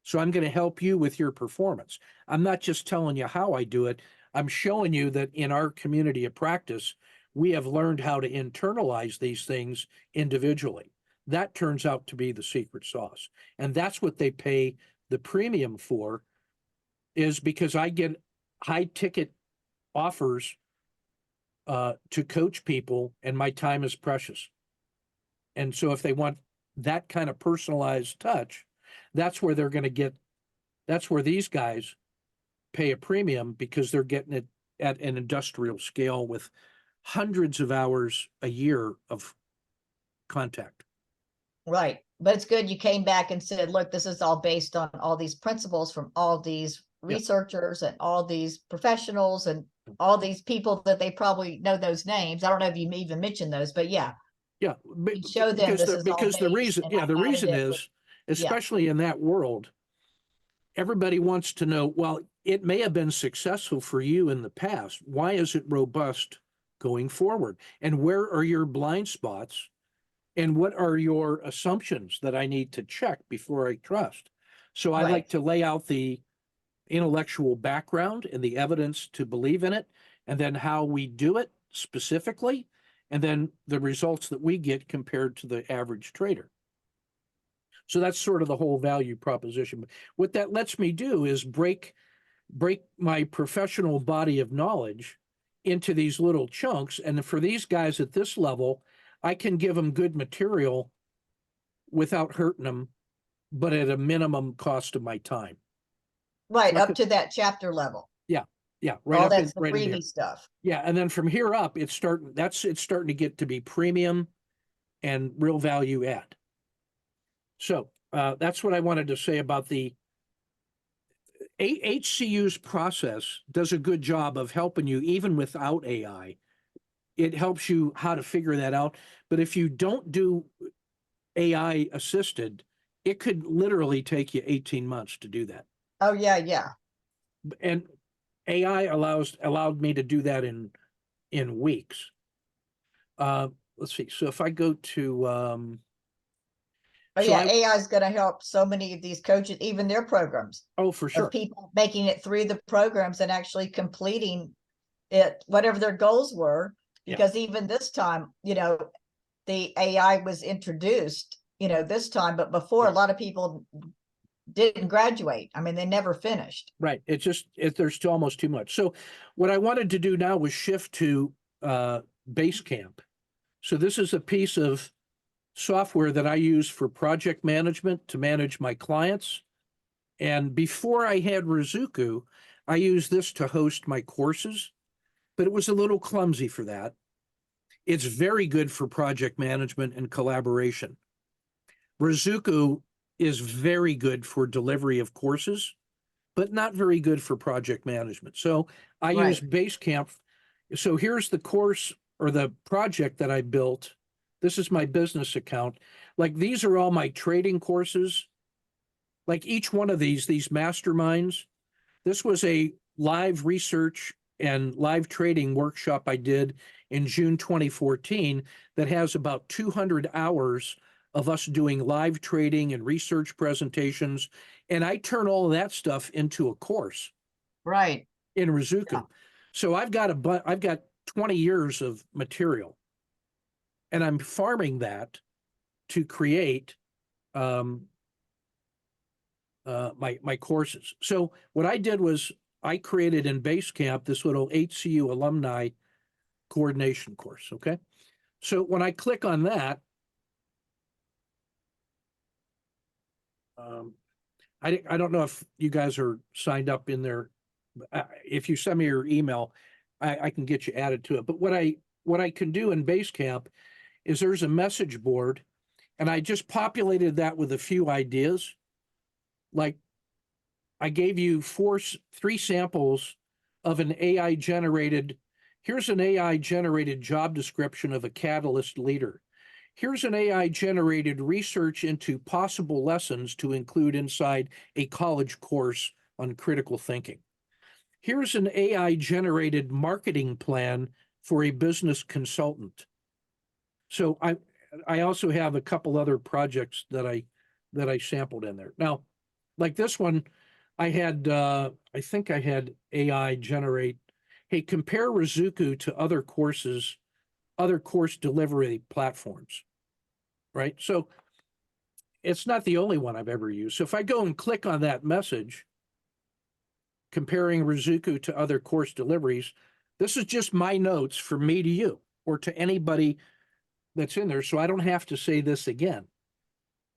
S2: So I'm going to help you with your performance. I'm not just telling you how I do it. I'm showing you that in our community of practice, we have learned how to internalize these things individually. That turns out to be the secret sauce. And that's what they pay the premium for, is because I get high ticket offers to coach people, and my time is precious. And so if they want that kind of personalized touch, that's where they're going to get, that's where these guys pay a premium because they're getting it at an industrial scale with hundreds of hours a year of contact.
S1: Right. But it's good you came back and said, look, this is all based on all these principles from all these
S2: Yeah.
S1: researchers and all these professionals and all these people that they probably know those names. I don't know if you even mentioned those, but yeah,
S2: Yeah,
S1: you show them this is all
S2: because the
S1: based,
S2: reason,
S1: and
S2: yeah,
S1: I
S2: the
S1: added
S2: reason
S1: it with-
S2: is, especially in that world, everybody wants to know, well, it may have been successful for you in the past. Why is it robust going forward? And where are your blind spots? And what are your assumptions that I need to check before I trust? So I like
S1: Right.
S2: to lay out the intellectual background and the evidence to believe in it, and then how we do it specifically, and then the results that we get compared to the average trader. So that's sort of the whole value proposition. But what that lets me do is break my professional body of knowledge into these little chunks. And for these guys at this level, I can give them good material without hurting them, but at a minimum cost of my time.
S1: right
S2: So I
S1: up
S2: could-
S1: to that chapter level.
S2: Yeah, right
S1: All
S2: up in,
S1: that's the
S2: right in
S1: freebie
S2: there.
S1: stuff.
S2: Yeah, and then from here up, it's starting to get to be premium and real value add. So that's what I wanted to say about the HCU's process does a good job of helping you even without AI. It helps you how to figure that out. But if you don't do AI assisted, it could literally take you 18 months to do that.
S1: Oh, yeah, yeah.
S2: And AI allowed me to do that in weeks. Let's see. So if I go to
S1: Oh,
S2: So
S1: yeah,
S2: I-
S1: AI is going to help so many of these coaches, even their programs,
S2: oh, for sure.
S1: of people making it through the programs and actually completing it, whatever their goals were.
S2: Yeah.
S1: Because even this time, the AI was introduced, this time, but before
S2: Yeah.
S1: a lot of people didn't graduate. I mean, they never finished.
S2: Right. There's still almost too much. So what I wanted to do now was shift to Basecamp. So this is a piece of software that I use for project management to manage my clients. And before I had Rizuku, I used this to host my courses, but it was a little clumsy for that. It's very good for project management and collaboration. Rizuku is very good for delivery of courses, but not very good for project management. So I use
S1: Right.
S2: Basecamp. So here's the course or the project that I built. This is my business account. Like these are all my trading courses. Like each one of these masterminds, this was a live research and live trading workshop I did in June 2014 that has about 200 hours of us doing live trading and research presentations. And I turn all of that stuff into a course
S1: Right.
S2: in Rizuku.
S1: Yeah.
S2: So I've got 20 years of material, and I'm farming that to create my courses. So what I did was I created in Basecamp this little HCU Alumni coordination course. Okay. So when I click on that, I don't know if you guys are signed up in there. If you send me your email, I can get you added to it. But what I can do in Basecamp is there's a message board, and I just populated that with a few ideas. Like I gave you three samples of an AI generated. Here's an AI generated job description of a catalyst leader. Here's an AI generated research into possible lessons to include inside a college course on critical thinking. Here's an AI generated marketing plan for a business consultant. So I also have a couple other projects that I sampled in there. Now, like this one, I think I had AI generate, hey, compare Rizuku to other course delivery platforms, right? So it's not the only one I've ever used. So if I go and click on that message, comparing Rizuku to other course deliveries, this is just my notes from me to you or to anybody that's in there. So I don't have to say this again.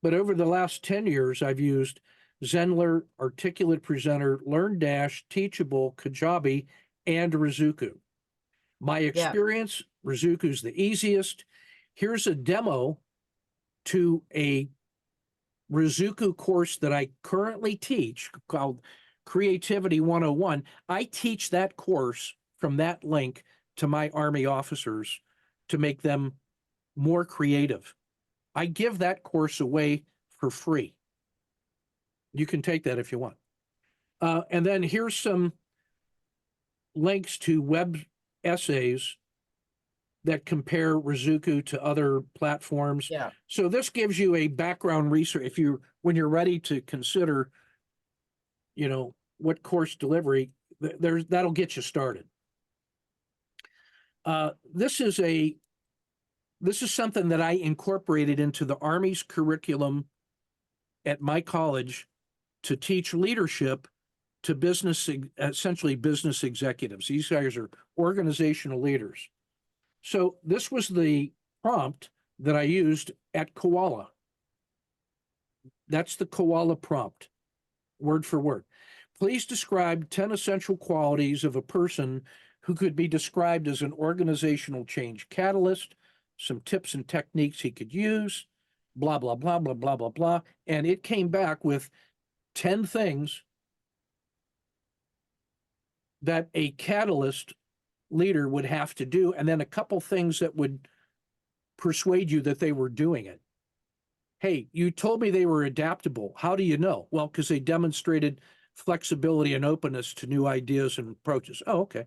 S2: But over the last 10 years, I've used Zenler, Articulate Presenter, LearnDash, Teachable, Kajabi, and Rizuku. My experience, Rizuku's the easiest. Here's a demo to a Rizuku course that I currently teach called Creativity 101. I teach that course from that link to my Army officers to make them more creative. I give that course away for free. You can take that if you want. And then here's some links to web essays that compare Rizuku to other platforms.
S1: Yeah.
S2: So this gives you a background research when you're ready to consider, what course delivery, that'll get you started. This is something that I incorporated into the Army's curriculum at my college to teach leadership to essentially business executives. These guys are organizational leaders. So this was the prompt that I used at Koala. That's the Koala prompt, word for word. Please describe 10 essential qualities of a person who could be described as an organizational change catalyst, some tips and techniques he could use, blah, blah, blah, blah, blah, blah, blah. And it came back with 10 things that a catalyst leader would have to do, and then a couple things that would persuade you that they were doing it. Hey, you told me they were adaptable. How do you know? Well, because they demonstrated flexibility and openness to new ideas and approaches. Oh, okay.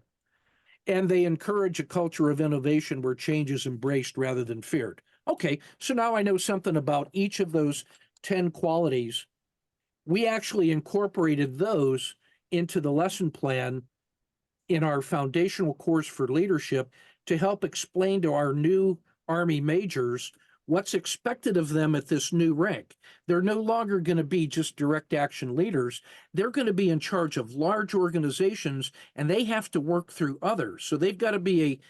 S2: And they encourage a culture of innovation where change is embraced rather than feared. Okay, so now I know something about each of those 10 qualities. We actually incorporated those into the lesson plan in our foundational course for leadership to help explain to our new Army majors what's expected of them at this new rank. They're no longer going to be just direct action leaders. They're going to be in charge of large organizations, and they have to work through others. So they've got to be a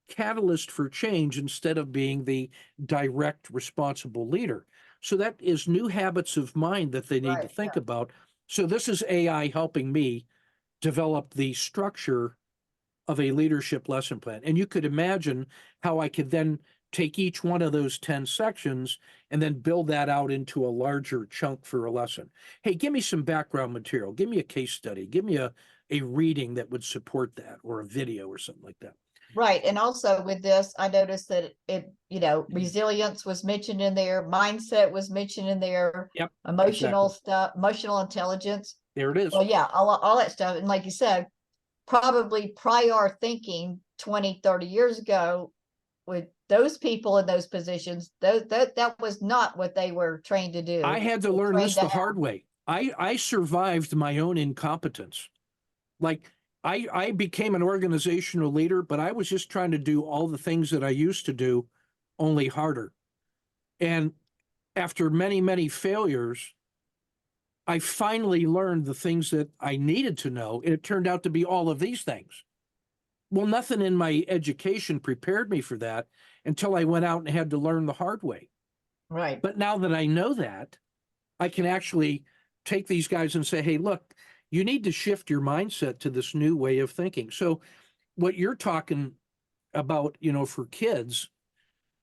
S2: catalyst for change instead of being the direct responsible leader. So that is new habits of mind that they need to think about. So this is AI helping me develop the structure of a leadership lesson plan. And you could imagine how I could then take each one of those 10 sections and then build that out into a larger chunk for a lesson. Hey, give me some background material. Give me a case study. Give me a reading that would support that, or a video or something like that.
S1: Right. And also with this, I noticed that resilience was mentioned in there, mindset was mentioned in there,
S2: Yep.
S1: emotional stuff, emotional intelligence.
S2: There it is.
S1: Well, yeah, all that stuff. And like you said, probably prior thinking 20, 30 years ago with those people in those positions, that was not what they were trained to do.
S2: I had to learn this the hard way. I survived my own incompetence. Like I became an organizational leader, but I was just trying to do all the things that I used to do, only harder. And after many, many failures, I finally learned the things that I needed to know, and it turned out to be all of these things. Well, nothing in my education prepared me for that until I went out and had to learn the hard way.
S1: Right.
S2: But now that I know that, I can actually take these guys and say, hey, look, you need to shift your mindset to this new way of thinking. So what you're talking about, for kids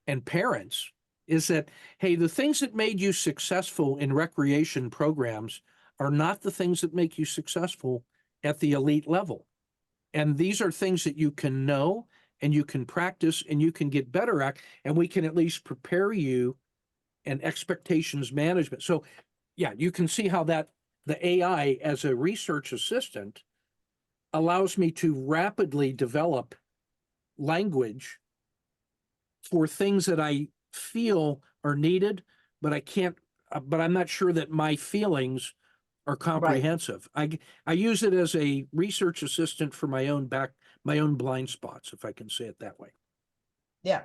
S2: and parents is that, hey, the things that made you successful in recreation programs are not the things that make you successful at the elite level. And these are things that you can know and you can practice and you can get better at, and we can at least prepare you and expectations management. So yeah, you can see how the AI as a research assistant allows me to rapidly develop language for things that I feel are needed, but I'm not sure that my feelings are comprehensive. Right. I use it as a research assistant for my own blind spots, if I can say it that way.
S1: Yeah.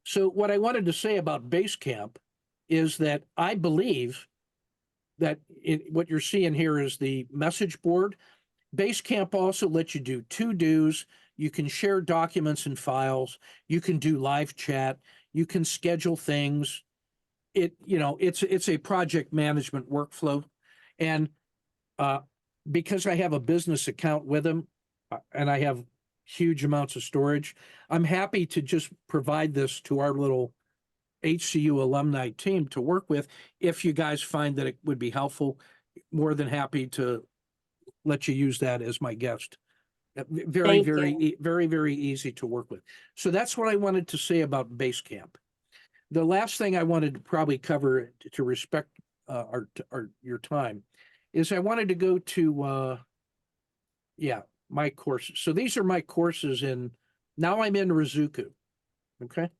S2: So what I wanted to say about Basecamp is that I believe that what you're seeing here is the message board. Basecamp also lets you do to-dos. You can share documents and files. You can do live chat. You can schedule things. It's a project management workflow. And because I have a business account with them and I have huge amounts of storage, I'm happy to just provide this to our little HCU alumni team to work with. If you guys find that it would be helpful, more than happy to let you use that as my guest. Very,
S4: Thank you.
S2: very easy to work with. So that's what I wanted to say about Basecamp. The last thing I wanted to probably cover to respect your time is I wanted to go to my courses. So these are my courses now I'm in Rizuku. Okay.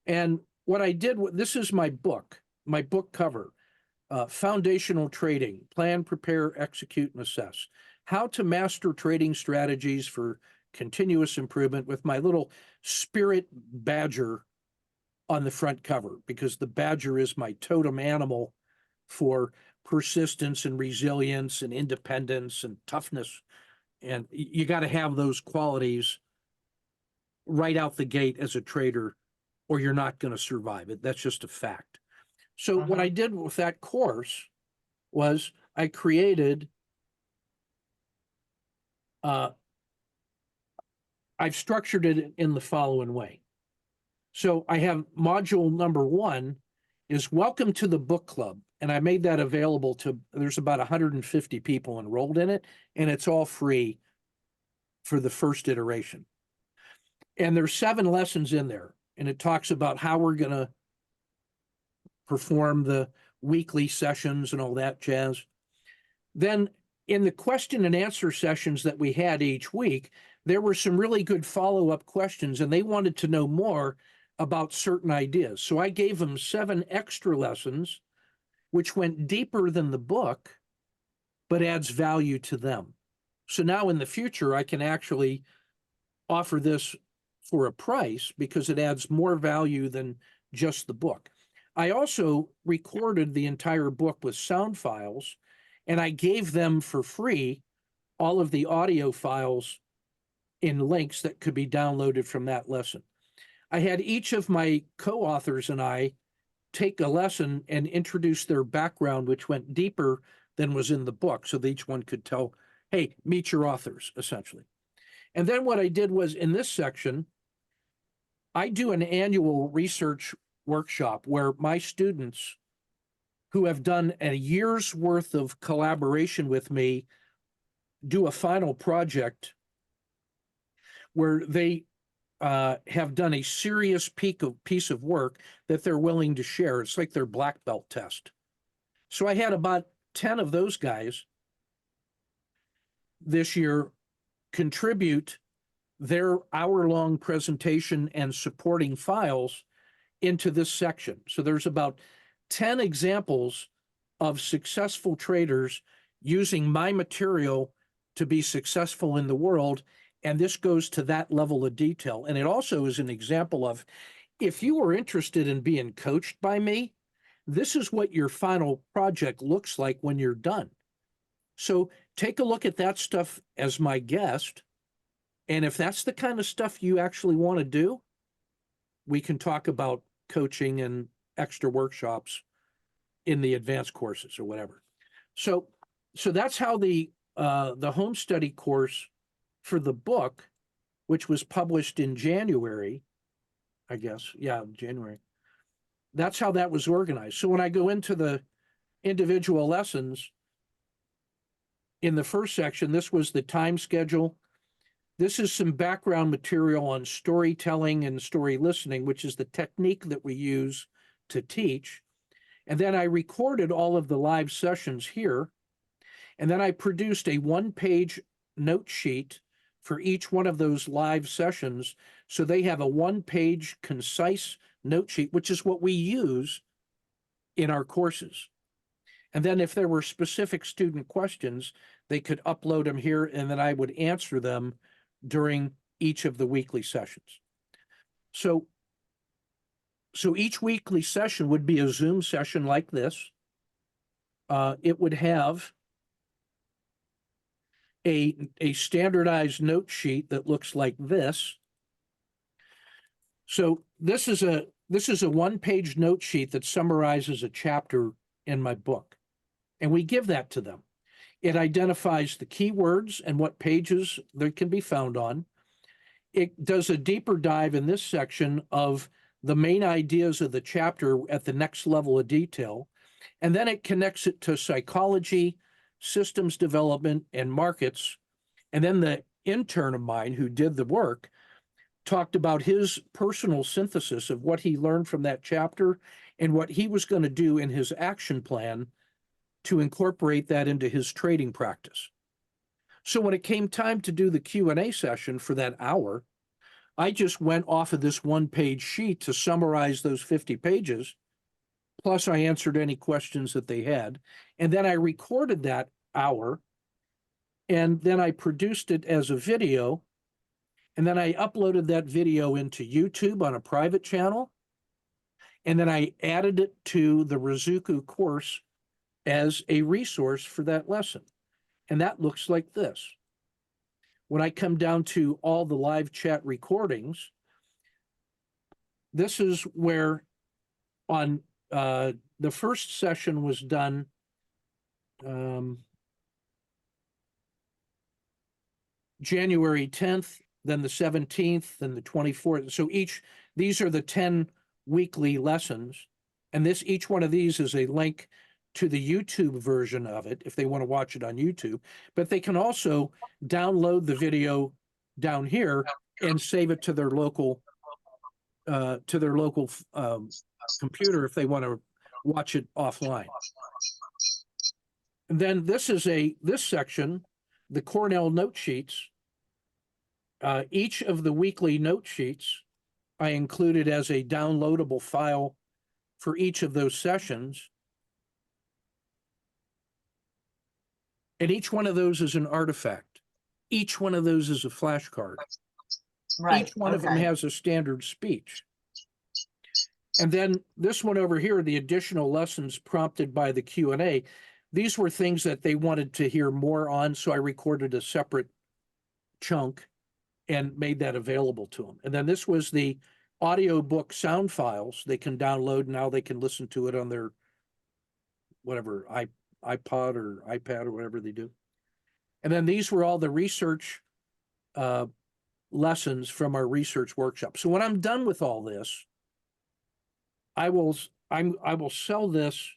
S2: And what I did, this is my book cover, Foundational Trading, Plan, Prepare, Execute, and Assess. How to Master Trading Strategies for Continuous Improvement, with my little spirit badger on the front cover, because the badger is my totem animal for persistence and resilience and independence and toughness. And you got to have those qualities right out the gate as a trader, or you're not going to survive it. That's just a fact. So what I did with that course was I created, I've structured it in the following way. So I have module number 1 is Welcome to the Book Club. And I made that available there's about 150 people enrolled in it, and it's all free for the first iteration. And there's 7 lessons in there, and it talks about how we're going to perform the weekly sessions and all that jazz. Then in the question and answer sessions that we had each week, there were some really good follow-up questions, and they wanted to know more about certain ideas. So I gave them 7 extra lessons, which went deeper than the book, but adds value to them. So now in the future, I can actually offer this for a price because it adds more value than just the book. I also recorded the entire book with sound files, and I gave them for free all of the audio files in links that could be downloaded from that lesson. I had each of my co-authors and I take a lesson and introduce their background, which went deeper than was in the book, so that each one could tell, hey, meet your authors, essentially. And then what I did was, in this section, I do an annual research workshop where my students who have done a year's worth of collaboration with me do a final project where they have done a serious piece of work that they're willing to share. It's like their black belt test. So I had about 10 of those guys this year contribute their hour-long presentation and supporting files into this section. So there's about 10 examples of successful traders using my material to be successful in the world. And this goes to that level of detail. And it also is an example of, if you are interested in being coached by me, this is what your final project looks like when you're done. So take a look at that stuff as my guest. And if that's the kind of stuff you actually want to do, we can talk about coaching and extra workshops in the advanced courses or whatever. So that's how the home study course for the book, which was published in January, I guess, January. That's how that was organized. So when I go into the individual lessons, in the first section, this was the time schedule. This is some background material on storytelling and story listening, which is the technique that we use to teach. And then I recorded all of the live sessions here. And then I produced a 1-page note sheet for each one of those live sessions. So they have a 1-page concise note sheet, which is what we use in our courses. And then if there were specific student questions, they could upload them here, and then I would answer them during each of the weekly sessions. So each weekly session would be a Zoom session like this. It would have a standardized note sheet that looks like this. So this is a 1-page note sheet that summarizes a chapter in my book. And we give that to them. It identifies the keywords and what pages they can be found on. It does a deeper dive in this section of the main ideas of the chapter at the next level of detail. And then it connects it to psychology, systems development, and markets. And then the intern of mine who did the work talked about his personal synthesis of what he learned from that chapter and what he was going to do in his action plan to incorporate that into his trading practice. So when it came time to do the Q&A session for that hour, I just went off of this one-page sheet to summarize those 50 pages, plus I answered any questions that they had. And then I recorded that hour, and then I produced it as a video, and then I uploaded that video into YouTube on a private channel, and then I added it to the Rizuku course as a resource for that lesson. And that looks like this. When I come down to all the live chat recordings, this is where on the first session was done January 10th, then the 17th, then the 24th. So these are the 10 weekly lessons. And each one of these is a link to the YouTube version of it if they want to watch it on YouTube. But they can also download the video down here and save it to their local computer if they want to watch it offline. And then this section, the Cornell note sheets. Each of the weekly note sheets I included as a downloadable file for each of those sessions. And each one of those is an artifact. Each one of those is a flashcard.
S1: Right.
S2: Each one of them has a standard speech. And then this one over here, the additional lessons prompted by the Q&A, these were things that they wanted to hear more on, so I recorded a separate chunk and made that available to them. And then this was the audiobook sound files they can download. Now they can listen to it on their whatever, iPod or iPad or whatever they do. And then these were all the research lessons from our research workshop. So when I'm done with all this, I will sell this.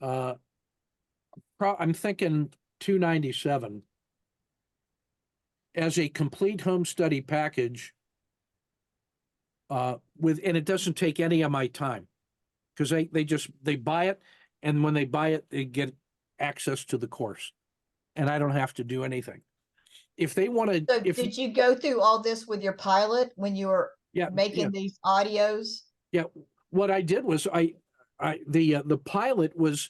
S2: I'm thinking $297 as a complete home study package. And it doesn't take any of my time because they buy it, and when they buy it, they get access to the course, and I don't have to do anything. If they want to,
S1: So did you go through all this with your pilot when you were making these audios?
S2: Yeah, what I did was the pilot was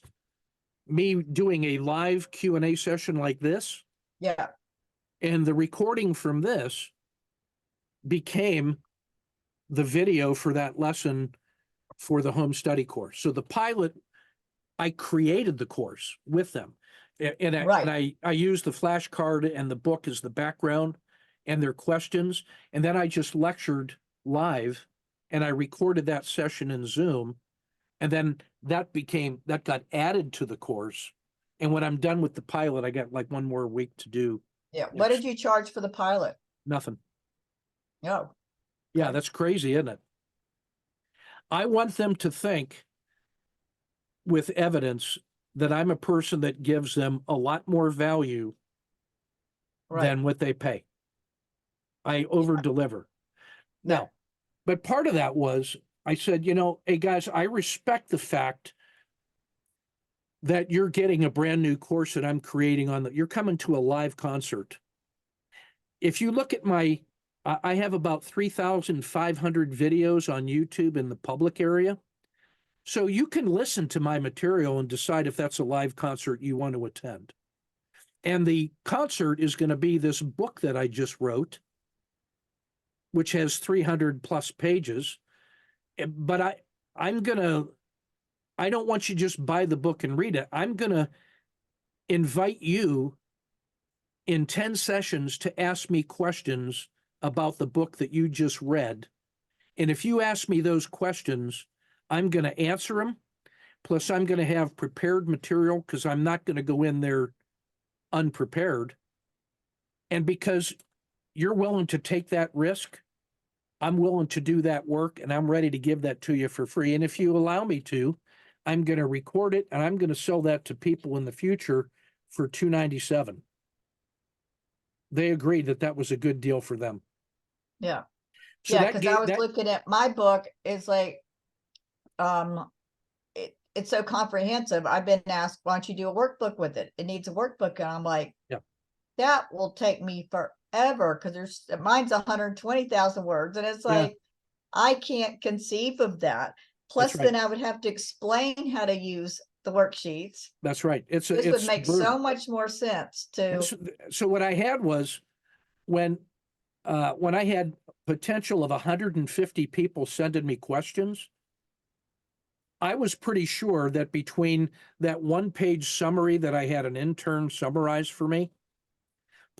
S2: me doing a live Q&A session like this.
S1: Yeah.
S2: And the recording from this became the video for that lesson for the home study course. So the pilot, I created the course with them. And I used the flashcard and the book as the background and their questions. And then I just lectured live, and I recorded that session in Zoom. And then that got added to the course. And when I'm done with the pilot, I got like one more week to do.
S1: Yeah. What did you charge for the pilot?
S2: Nothing.
S1: No.
S2: Yeah, that's crazy, isn't it? I want them to think with evidence that I'm a person that gives them a lot more value than what they pay. I over deliver. Now, but part of that was I said, hey guys, I respect the fact that you're getting a brand new course that I'm creating you're coming to a live concert. If you look at I have about 3,500 videos on YouTube in the public area. So you can listen to my material and decide if that's a live concert you want to attend. And the concert is going to be this book that I just wrote, which has 300 plus pages. But I don't want you to just buy the book and read it. I'm going to invite you in 10 sessions to ask me questions about the book that you just read. And if you ask me those questions, I'm going to answer them. Plus, I'm going to have prepared material because I'm not going to go in there unprepared. And because you're willing to take that risk, I'm willing to do that work, and I'm ready to give that to you for free. And if you allow me to, I'm going to record it, and I'm going to sell that to people in the future for $297. They agreed that that was a good deal for them.
S1: Yeah.
S2: So
S1: Yeah,
S2: that
S1: because
S2: gave
S1: I was
S2: that,
S1: looking at my book, it's like, it's so comprehensive. I've been asked, why don't you do a workbook with it? It needs a workbook. And I'm like,
S2: Yeah.
S1: that will take me forever, because mine's 120,000 words. And it's
S2: Yeah.
S1: like, I can't conceive of that. Plus,
S2: right.
S1: then I would have to explain how to use the worksheets.
S2: That's right. This
S1: would make so much more sense to,
S2: So what I had was when I had potential of 150 people sending me questions, I was pretty sure that between that one-page summary that I had an intern summarize for me,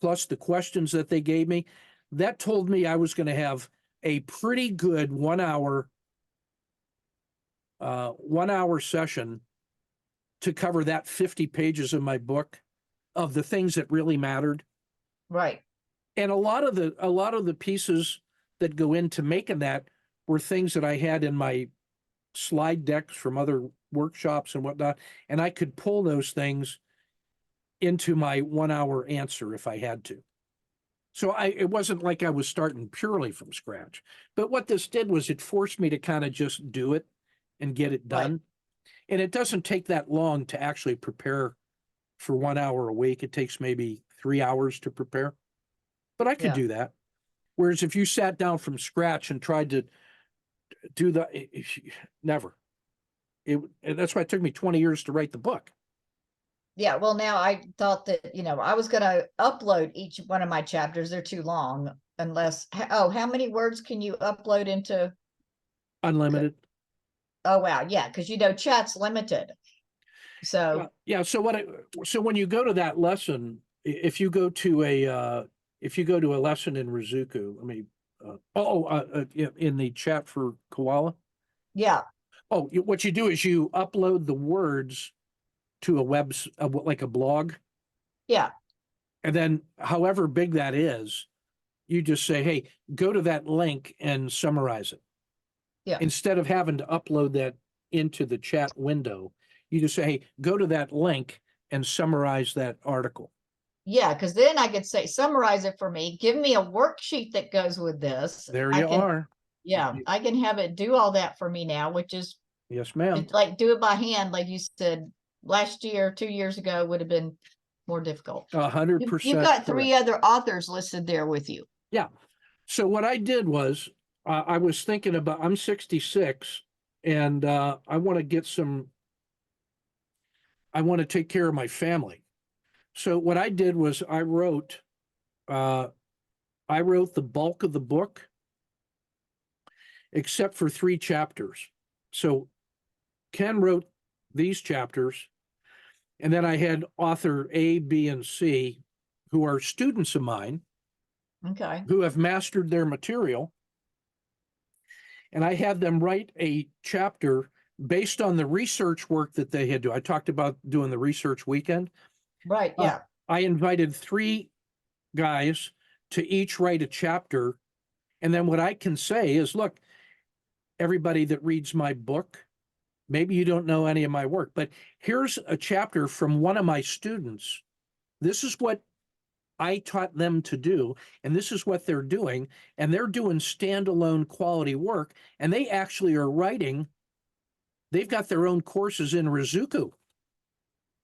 S2: plus the questions that they gave me, that told me I was going to have a pretty good 1 hour session to cover that 50 pages of my book of the things that really mattered.
S1: right.
S2: And a lot of the pieces that go into making that were things that I had in my slide decks from other workshops and whatnot, and I could pull those things into my 1 hour answer if I had to. So it wasn't like I was starting purely from scratch. But what this did was it forced me to kind of just do it and get it done.
S1: Right.
S2: And it doesn't take that long to actually prepare for 1 hour a week. It takes maybe 3 hours to prepare. But I could
S1: Yeah.
S2: do that. Whereas if you sat down from scratch and tried to do never. That's why it took me 20 years to write the book.
S1: Yeah, well, now I thought that, I was going to upload each one of my chapters. They're too long unless, how many words can you upload into?
S2: Unlimited.
S1: Oh, wow. Yeah. Because, chat's limited. So,
S2: Yeah. So when you go to that lesson, if you go to a lesson in Rizuku, in the chat for Koala.
S1: yeah.
S2: Oh, what you do is you upload the words to like a blog.
S1: Yeah.
S2: And then however big that is, you just say, hey, go to that link and summarize it.
S1: Yeah.
S2: Instead of having to upload that into the chat window, you just say, hey, go to that link and summarize that article.
S1: Yeah. Because then I could say, summarize it for me. Give me a worksheet that goes with this.
S2: There you are.
S1: Yeah. I can have it do all that for me now, which is,
S2: yes, ma'am.
S1: like, do it by hand. Like you said, last year, 2 years ago would have been more difficult.
S2: 100%.
S1: You've got 3 other authors listed there with you.
S2: Yeah. So what I did was I was thinking about, I'm 66 and I want to take care of my family. So what I did was I wrote the bulk of the book, except for 3 chapters. So Ken wrote these chapters, and then I had author A, B, and C, who are students of mine,
S1: Okay.
S2: who have mastered their material. And I had them write a chapter based on the research work that they had done. I talked about doing the research weekend.
S1: Right. Yeah.
S2: I invited 3 guys to each write a chapter. And then what I can say is, look, everybody that reads my book, maybe you don't know any of my work, but here's a chapter from one of my students. This is what I taught them to do, and this is what they're doing, and they're doing standalone quality work, and they actually are writing. They've got their own courses in Rizuku.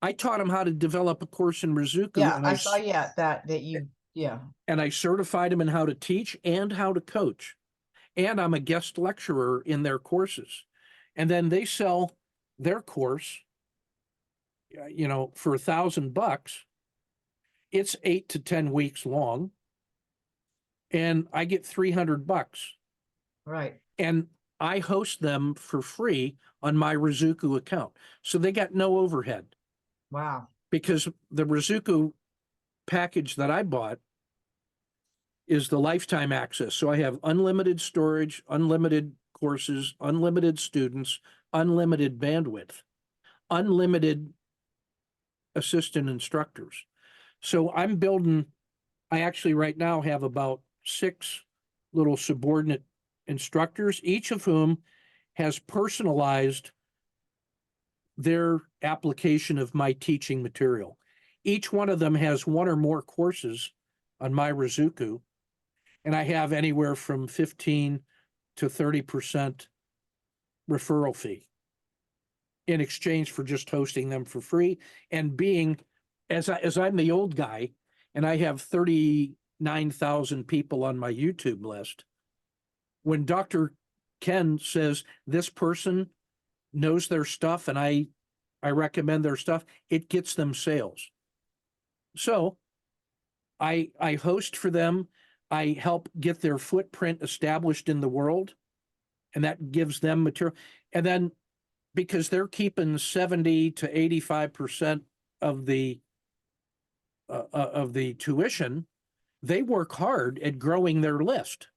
S2: I taught them how to develop a course in Rizuku.
S1: Yeah.
S2: And
S1: I saw, yeah.
S2: And I certified them in how to teach and how to coach. And I'm a guest lecturer in their courses. And then they sell their course, for $1,000. It's 8 to 10 weeks long. And I get $300.
S1: Right.
S2: And I host them for free on my Rizuku account. So they got no overhead.
S1: Wow.
S2: Because the Rizuku package that I bought is the lifetime access. So I have unlimited storage, unlimited courses, unlimited students, unlimited bandwidth, unlimited assistant instructors. So I actually right now have about 6 little subordinate instructors, each of whom has personalized their application of my teaching material. Each one of them has 1 or more courses on my Rizuku, and I have anywhere from 15 to 30% referral fee in exchange for just hosting them for free. And being, as I'm the old guy, and I have 39,000 people on my YouTube list, when Dr. Ken says this person knows their stuff and I recommend their stuff, it gets them sales. So I host for them. I help get their footprint established in the world, and that gives them material. And then because they're keeping 70 to 85% of the tuition, they work hard at growing their list.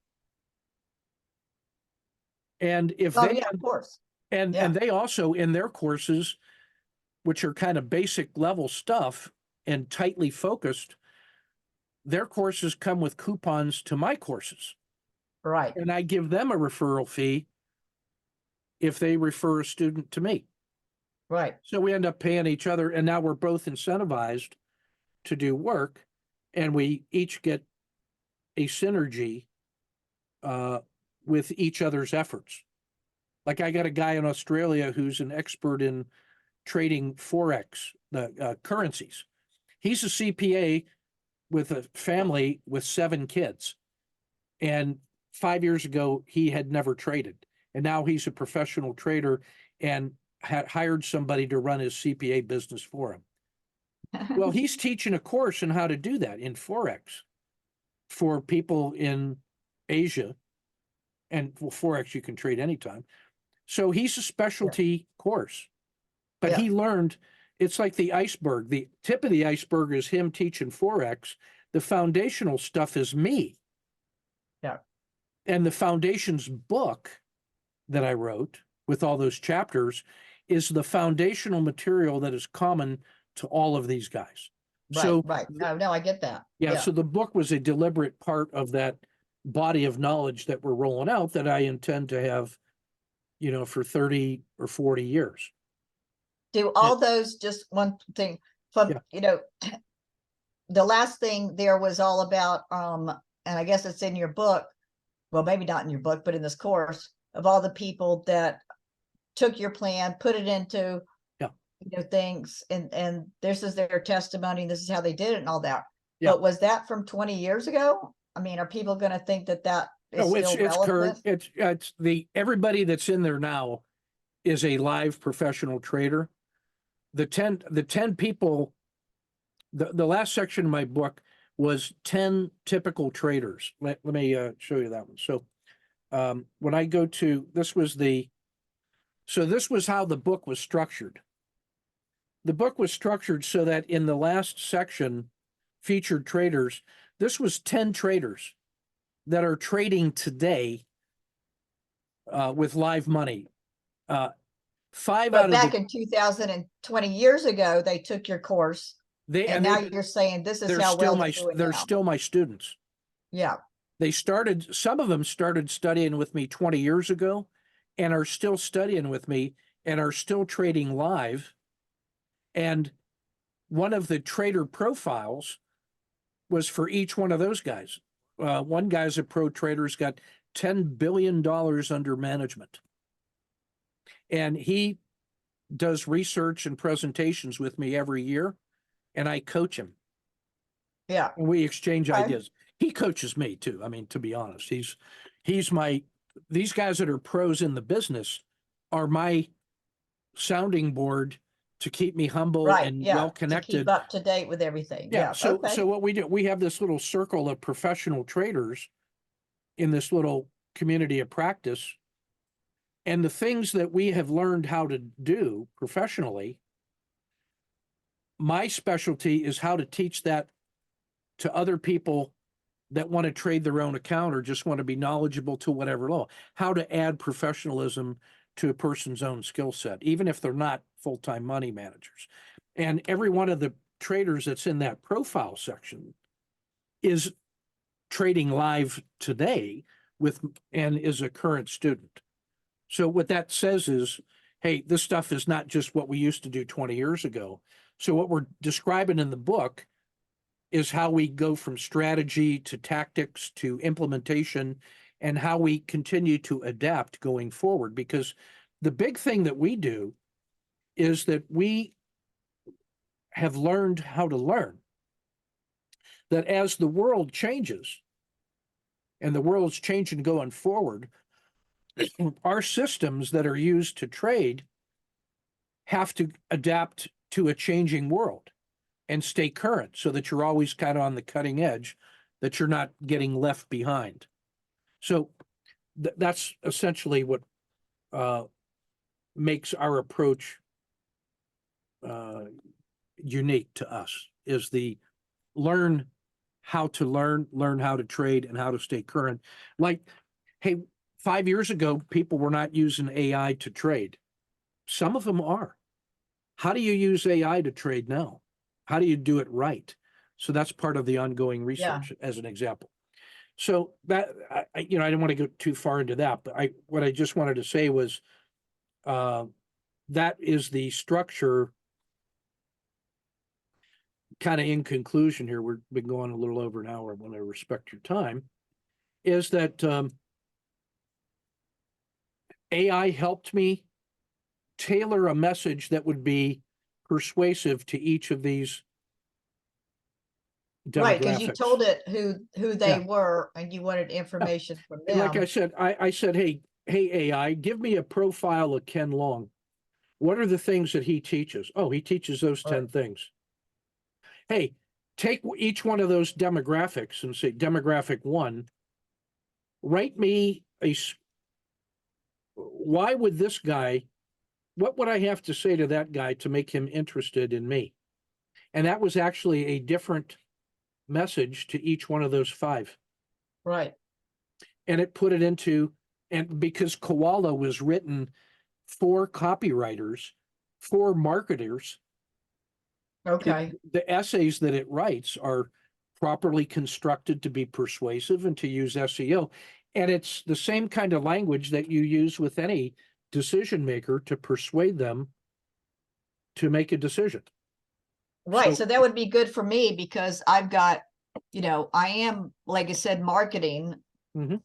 S2: And if
S1: Oh,
S2: they
S1: yeah, of course.
S2: and
S1: Yeah.
S2: they also in their courses, which are kind of basic level stuff and tightly focused, their courses come with coupons to my courses.
S1: Right.
S2: And I give them a referral fee if they refer a student to me.
S1: Right.
S2: So we end up paying each other, and now we're both incentivized to do work, and we each get a synergy with each other's efforts. Like I got a guy in Australia who's an expert in trading Forex, the currencies. He's a CPA with a family with 7 kids. And 5 years ago, he had never traded. And now he's a professional trader and had hired somebody to run his CPA business for him. Well, he's teaching a course on how to do that in Forex for people in Asia. And well, Forex you can trade anytime. So he's a specialty course. But he learned, it's like the iceberg. The tip of the iceberg is him teaching Forex. The foundational stuff is me.
S1: Yeah.
S2: And the foundations book that I wrote with all those chapters is the foundational material that is common to all of these guys.
S1: Right.
S2: So,
S1: Right. No, I get that.
S2: yeah, so the book was a deliberate part of that body of knowledge that we're rolling out that I intend to have, for 30 or 40 years.
S1: Do all those, just one thing from, the last thing there was all about, and I guess it's in your book, well, maybe not in your book, but in this course, of all the people that took your plan, put it into, things, and this is their testimony, this is how they did it and all that.
S2: Yeah.
S1: But was that from 20 years ago? I mean, are people going to think that is
S2: No,
S1: still
S2: it's current.
S1: relevant?
S2: It's everybody that's in there now is a live professional trader. The 10 people, the last section of my book was 10 typical traders. Let me show you that one. So when I go to, this was how the book was structured. The book was structured so that in the last section, featured traders, this was 10 traders that are trading today with live money. 5
S1: But
S2: out of
S1: back in 2020 years ago, they took your course, and now you're saying this is how well they're doing
S2: they're
S1: now.
S2: still my students.
S1: Yeah.
S2: Some of them started studying with me 20 years ago and are still studying with me and are still trading live. And one of the trader profiles was for each one of those guys. One guy's a pro trader, has got $10 billion under management. And he does research and presentations with me every year, and I coach him.
S1: Yeah.
S2: And we exchange ideas. He coaches me too. I mean, to be honest, these guys that are pros in the business are my sounding board to keep me humble and well connected.
S1: To keep up to date with everything. Yeah.
S2: So what we do, we have this little circle of professional traders in this little community of practice. And the things that we have learned how to do professionally, my specialty is how to teach that to other people that want to trade their own account or just want to be knowledgeable to whatever level, how to add professionalism to a person's own skill set, even if they're not full-time money managers. And every one of the traders that's in that profile section is trading live today and is a current student. So what that says is, hey, this stuff is not just what we used to do 20 years ago. So what we're describing in the book is how we go from strategy to tactics to implementation and how we continue to adapt going forward. Because the big thing that we do is that we have learned how to learn. That as the world changes, and the world's changing going forward, our systems that are used to trade have to adapt to a changing world and stay current so that you're always kind of on the cutting edge, that you're not getting left behind. So that's essentially what makes our approach unique to us, is the learn how to learn how to trade, and how to stay current. Like, hey, 5 years ago, people were not using AI to trade. Some of them are. How do you use AI to trade now? How do you do it right? So that's part of the ongoing research, as an example. So that, I didn't want to go too far into that, but what I just wanted to say was that is the structure. Kind of in conclusion here, we've been going a little over an hour. I want to respect your time. Is that AI helped me tailor a message that would be persuasive to each of these demographics.
S1: Right, because you told it who they
S2: Yeah.
S1: were, and you wanted information from
S2: And like
S1: them.
S2: I said, I said, hey AI, give me a profile of Ken Long. What are the things that he teaches? Oh, he teaches those 10 things. Hey, take each one of those demographics and say, demographic 1, write me why would this guy, what would I have to say to that guy to make him interested in me? And that was actually a different message to each one of those 5.
S1: Right.
S2: And it put it into, and because Koala was written for copywriters, for marketers,
S1: Okay.
S2: the essays that it writes are properly constructed to be persuasive and to use SEO. And it's the same kind of language that you use with any decision maker to persuade them to make a decision.
S1: Right. So that would be good for me, because I've got, I am, like I said, marketing.
S2: Mhm.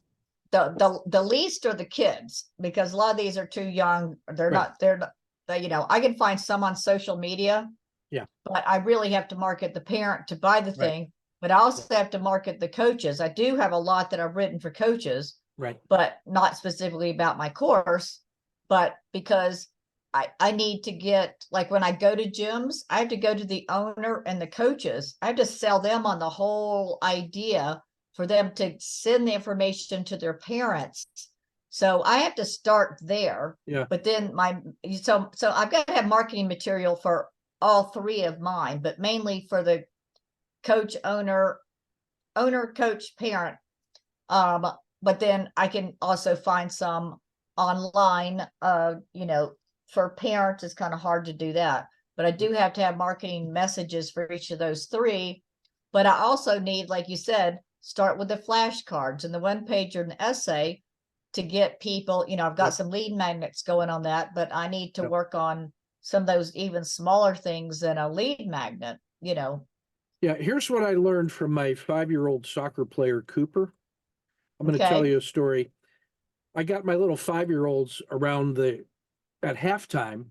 S1: The least are the kids, because a lot of these are too young. They're
S2: Right.
S1: not, I can find some on social media.
S2: Yeah.
S1: But I really have to market the parent to buy the
S2: Right.
S1: thing, but I also have to market the coaches. I do have a lot that I've written for coaches,
S2: Right.
S1: but not specifically about my course, but because I need to get, like, when I go to gyms, I have to go to the owner and the coaches. I have to sell them on the whole idea for them to send the information to their parents. So I have to start there.
S2: Yeah.
S1: But then so I've got to have marketing material for all 3 of mine, but mainly for the coach, owner, coach, parent. But then I can also find some online, for parents. It's kind of hard to do that, but I do have to have marketing messages for each of those 3. But I also need, like you said, start with the flashcards and the 1-pager and the essay to get people, I've got some lead magnets going on that, but I need to work on some of those even smaller things than a lead magnet.
S2: Yeah, here's what I learned from my 5-year-old soccer player, Cooper. I'm going to tell you a story. I got my little 5-year-olds at halftime.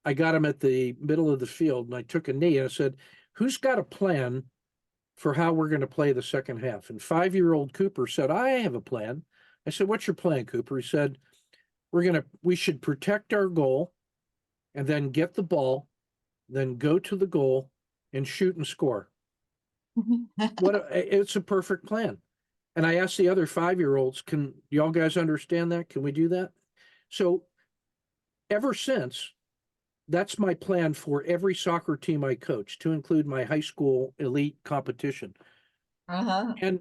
S2: I got them at the middle of the field, and I took a knee and I said, who's got a plan for how we're going to play the second half? And 5-year-old Cooper said, I have a plan. I said, what's your plan, Cooper? He said, we should protect our goal and then get the ball, then go to the goal and shoot and score. It's a perfect plan. And I asked the other 5-year-olds, can y'all guys understand that? Can we do that? So ever since, that's my plan for every soccer team I coach, to include my high school elite competition. And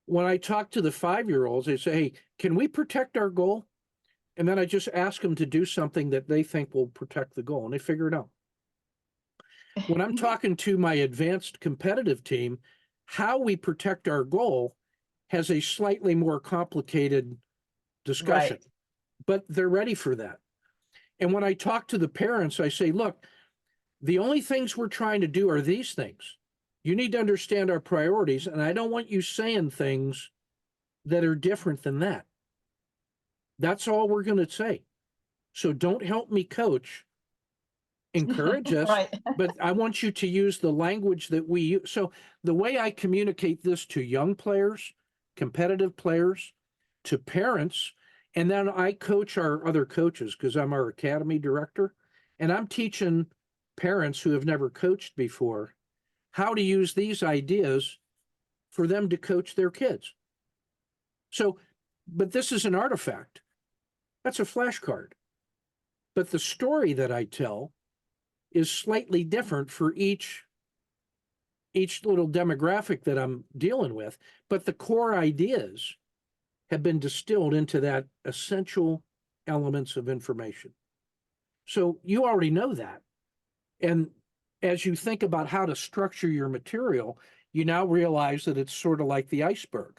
S2: when I talk to the 5-year-olds, they say, hey, can we protect our goal? And then I just ask them to do something that they think will protect the goal, and they figure it out. when I'm talking to my advanced competitive team, how we protect our goal has a slightly more complicated discussion,
S1: Right.
S2: but they're ready for that. And when I talk to the parents, I say, look, the only things we're trying to do are these things. You need to understand our priorities, and I don't want you saying things that are different than that. That's all we're going to say. So don't help me coach, encourage us,
S1: Right.
S2: but I want you to use the language that we use. So the way I communicate this to young players, competitive players, to parents, and then I coach our other coaches because I'm our academy director, and I'm teaching parents who have never coached before how to use these ideas for them to coach their kids. So, but this is an artifact. That's a flashcard. But the story that I tell is slightly different for each little demographic that I'm dealing with, but the core ideas have been distilled into that essential elements of information. So you already know that. And as you think about how to structure your material, you now realize that it's sort of like the iceberg.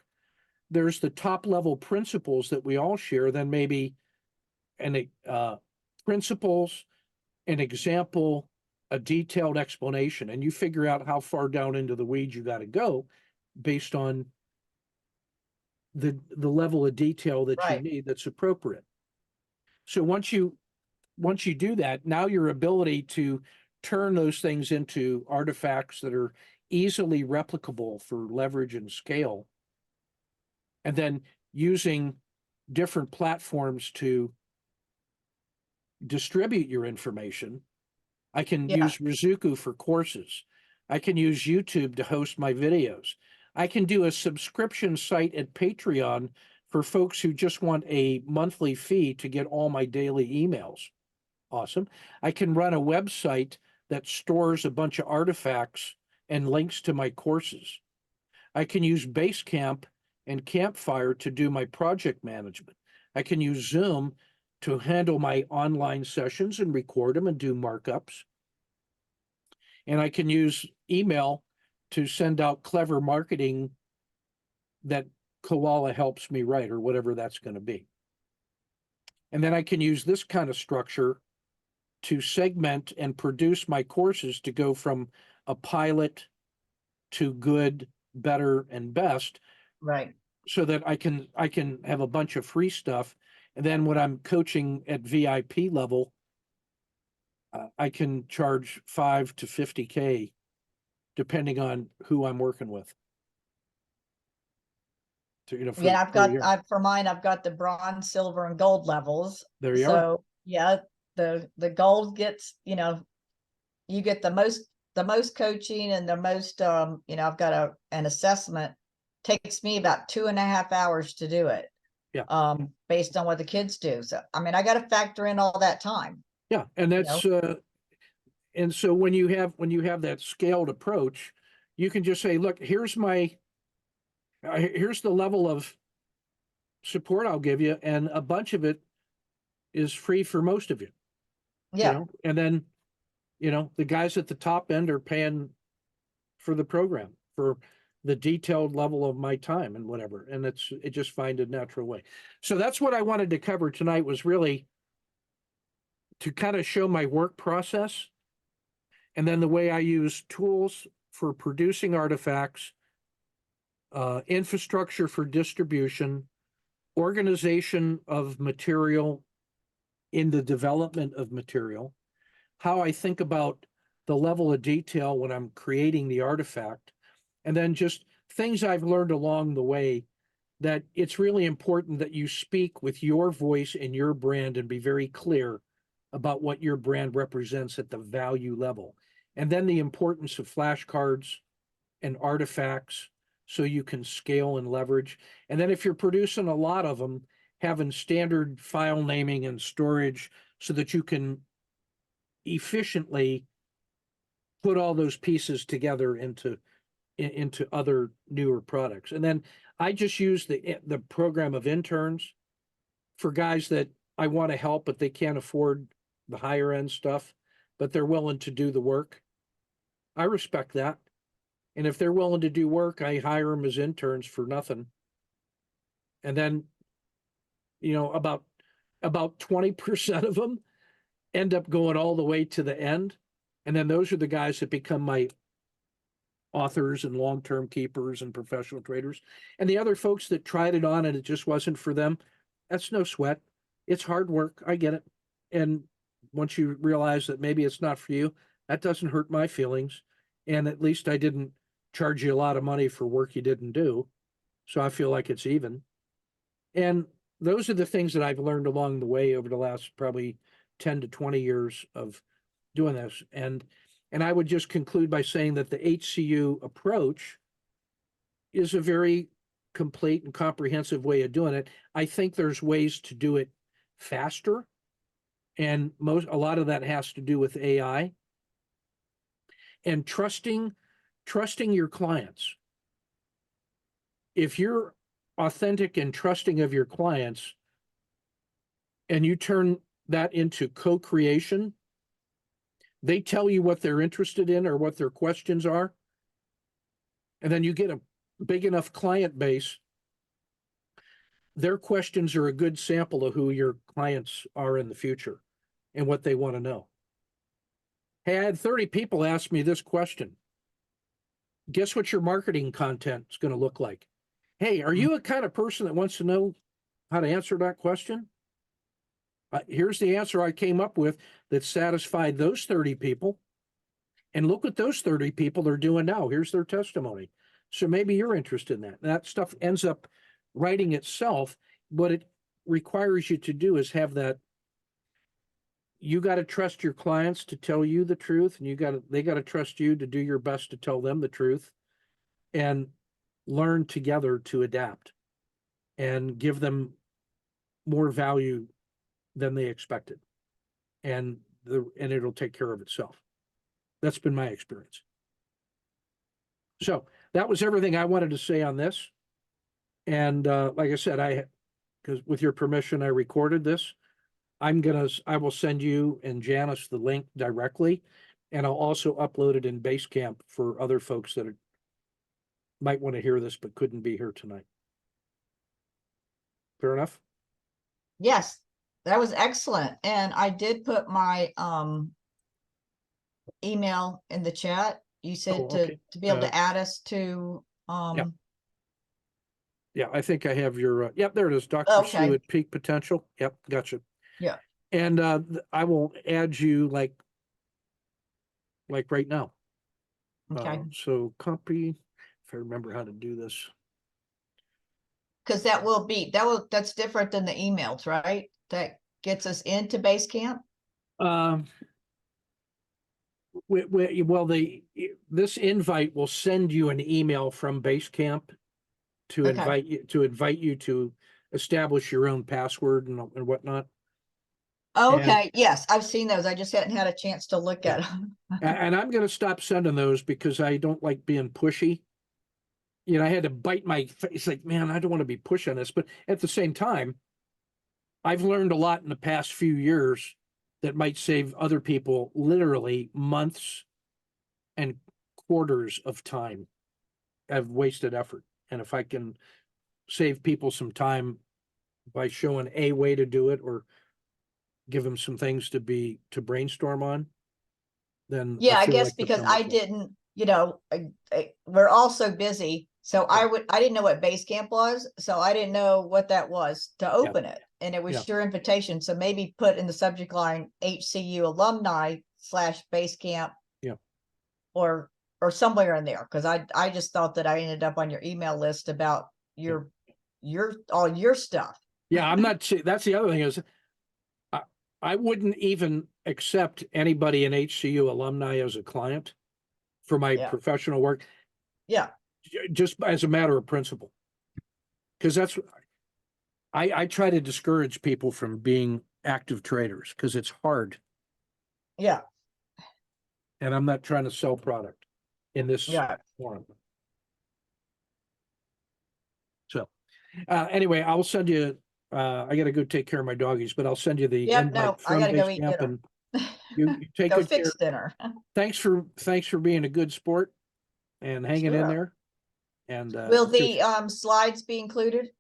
S2: There's the top level principles that we all share, then maybe an principles, an example, a detailed explanation, and you figure out how far down into the weeds you got to go based on the level of detail that you
S1: Right.
S2: need that's appropriate. So once you do that, now your ability to turn those things into artifacts that are easily replicable for leverage and scale, and then using different platforms to distribute your information. I can
S1: Yeah.
S2: use Rizuku for courses. I can use YouTube to host my videos. I can do a subscription site at Patreon for folks who just want a monthly fee to get all my daily emails. Awesome. I can run a website that stores a bunch of artifacts and links to my courses. I can use Basecamp and Campfire to do my project management. I can use Zoom to handle my online sessions and record them and do markups. And I can use email to send out clever marketing that Koala helps me write, or whatever that's going to be. And then I can use this kind of structure to segment and produce my courses to go from a pilot to good, better, and best,
S1: Right.
S2: so that I can have a bunch of free stuff. And then when I'm coaching at VIP level, I can charge 5 to 50K depending on who I'm working with. To,
S1: Yeah, I've
S2: for a
S1: got,
S2: year.
S1: for mine, I've got the bronze, silver, and gold levels.
S2: There you are.
S1: So yeah, the gold gets, you get the most coaching and the most, I've got an assessment. Takes me about 2.5 hours to do it.
S2: Yeah.
S1: Based on what the kids do. So I mean, I got to factor in all that time.
S2: Yeah, and that's and so when you have that scaled approach, you can just say, look, here's the level of support I'll give you, and a bunch of it is free for most of you.
S1: Yeah.
S2: And then the guys at the top end are paying for the program, for the detailed level of my time and whatever, and it just find a natural way. So that's what I wanted to cover tonight, was really to kind of show my work process, and then the way I use tools for producing artifacts, infrastructure for distribution, organization of material in the development of material, how I think about the level of detail when I'm creating the artifact, and then just things I've learned along the way, that it's really important that you speak with your voice and your brand and be very clear about what your brand represents at the value level. And then the importance of flashcards and artifacts so you can scale and leverage. And then if you're producing a lot of them, having standard file naming and storage so that you can efficiently put all those pieces together into other newer products. And then I just use the program of interns for guys that I want to help, but they can't afford the higher end stuff, but they're willing to do the work. I respect that. And if they're willing to do work, I hire them as interns for nothing. And then, about 20% of them end up going all the way to the end. And then those are the guys that become my authors and long-term keepers and professional traders. And the other folks that tried it on and it just wasn't for them, that's no sweat. It's hard work. I get it. And once you realize that maybe it's not for you, that doesn't hurt my feelings. And at least I didn't charge you a lot of money for work you didn't do. So I feel like it's even. And those are the things that I've learned along the way over the last probably 10 to 20 years of doing this. And I would just conclude by saying that the HCU approach is a very complete and comprehensive way of doing it. I think there's ways to do it faster. And a lot of that has to do with AI and trusting your clients. If you're authentic and trusting of your clients and you turn that into co-creation, they tell you what they're interested in or what their questions are, and then you get a big enough client base, their questions are a good sample of who your clients are in the future and what they want to know. Hey, I had 30 people ask me this question. Guess what your marketing content is going to look like? Hey, are you a kind of person that wants to know how to answer that question? Here's the answer I came up with that satisfied those 30 people. And look what those 30 people are doing now. Here's their testimony. So maybe you're interested in that. That stuff ends up writing itself. What it requires you to do is have that. You got to trust your clients to tell you the truth, and they got to trust you to do your best to tell them the truth, and learn together to adapt and give them more value than they expected. And it'll take care of itself. That's been my experience. So that was everything I wanted to say on this. And like I said, because with your permission, I recorded this. I will send you and Janice the link directly, and I'll also upload it in Basecamp for other folks that might want to hear this but couldn't be here tonight. Fair enough?
S1: Yes, that was excellent. And I did put my email in the chat. You said
S2: okay.
S1: to be able to add us to
S2: Yeah, I think I have your yep, there it is. Dr.
S1: Okay.
S2: Sue at Peak Potential. Yep, gotcha.
S1: Yeah.
S2: And I will add you like right now.
S1: Okay.
S2: So copy, if I remember how to do this.
S1: Because that's different than the emails, right? That gets us into Basecamp.
S2: Well, this invite will send you an email from Basecamp to
S1: Okay.
S2: invite you to establish your own password and whatnot.
S1: Oh,
S2: And-
S1: okay. Yes, I've seen those. I just hadn't had a chance to look at them.
S2: And I'm going to stop sending those because I don't like being pushy. I had to bite my face like, man, I don't want to be pushing this. But at the same time, I've learned a lot in the past few years that might save other people literally months and quarters of time of wasted effort. And if I can save people some time by showing a way to do it or give them some things to brainstorm on, then
S1: Yeah, I
S2: feel
S1: guess
S2: like the
S1: because
S2: time was
S1: I
S2: well.
S1: didn't, we're all so busy. So I didn't know what Basecamp was, so I didn't know what that was to open it. And it was
S2: Yeah.
S1: your invitation. So maybe put in the subject line HCU Alumni /Basecamp.
S2: Yeah.
S1: Or somewhere in there. Cause I just thought that I ended up on your email list about all your stuff.
S2: Yeah, I'm not. That's the other thing is, I wouldn't even accept anybody in HCU Alumni as a client for my
S1: Yeah.
S2: professional work,
S1: Yeah.
S2: just as a matter of principle. Because that's, I try to discourage people from being active traders because it's hard,
S1: Yeah.
S2: and I'm not trying to sell product in this
S1: Yeah.
S2: forum. So, anyway, I'll send you. I got to go take care of my doggies, but I'll send you the
S1: Yep. No,
S2: invite
S1: I
S2: from
S1: gotta go eat
S2: Basecamp,
S1: dinner.
S2: You take
S1: Go
S2: good care.
S1: fix dinner.
S2: Thanks for being a good sport and hanging in
S1: Sure.
S2: there. And
S1: Will the slides be included?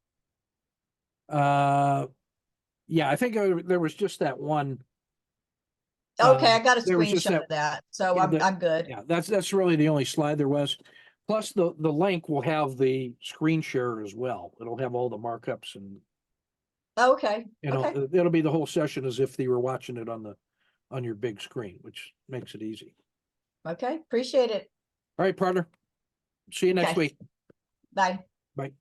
S2: yeah, I think there was just that one.
S1: Okay, I got a
S2: there was just
S1: screenshot of that, so
S2: yeah,
S1: I'm good.
S2: Yeah, that's really the only slide there was. Plus the link will have the screen share as well. It'll have all the markups and
S1: Okay,
S2: you
S1: okay,
S2: know, it'll be the whole session as if you were watching it on your big screen, which makes it easy.
S1: okay. Appreciate it.
S2: All right, partner. See you next
S1: Okay.
S2: week.
S1: Bye.
S2: Bye.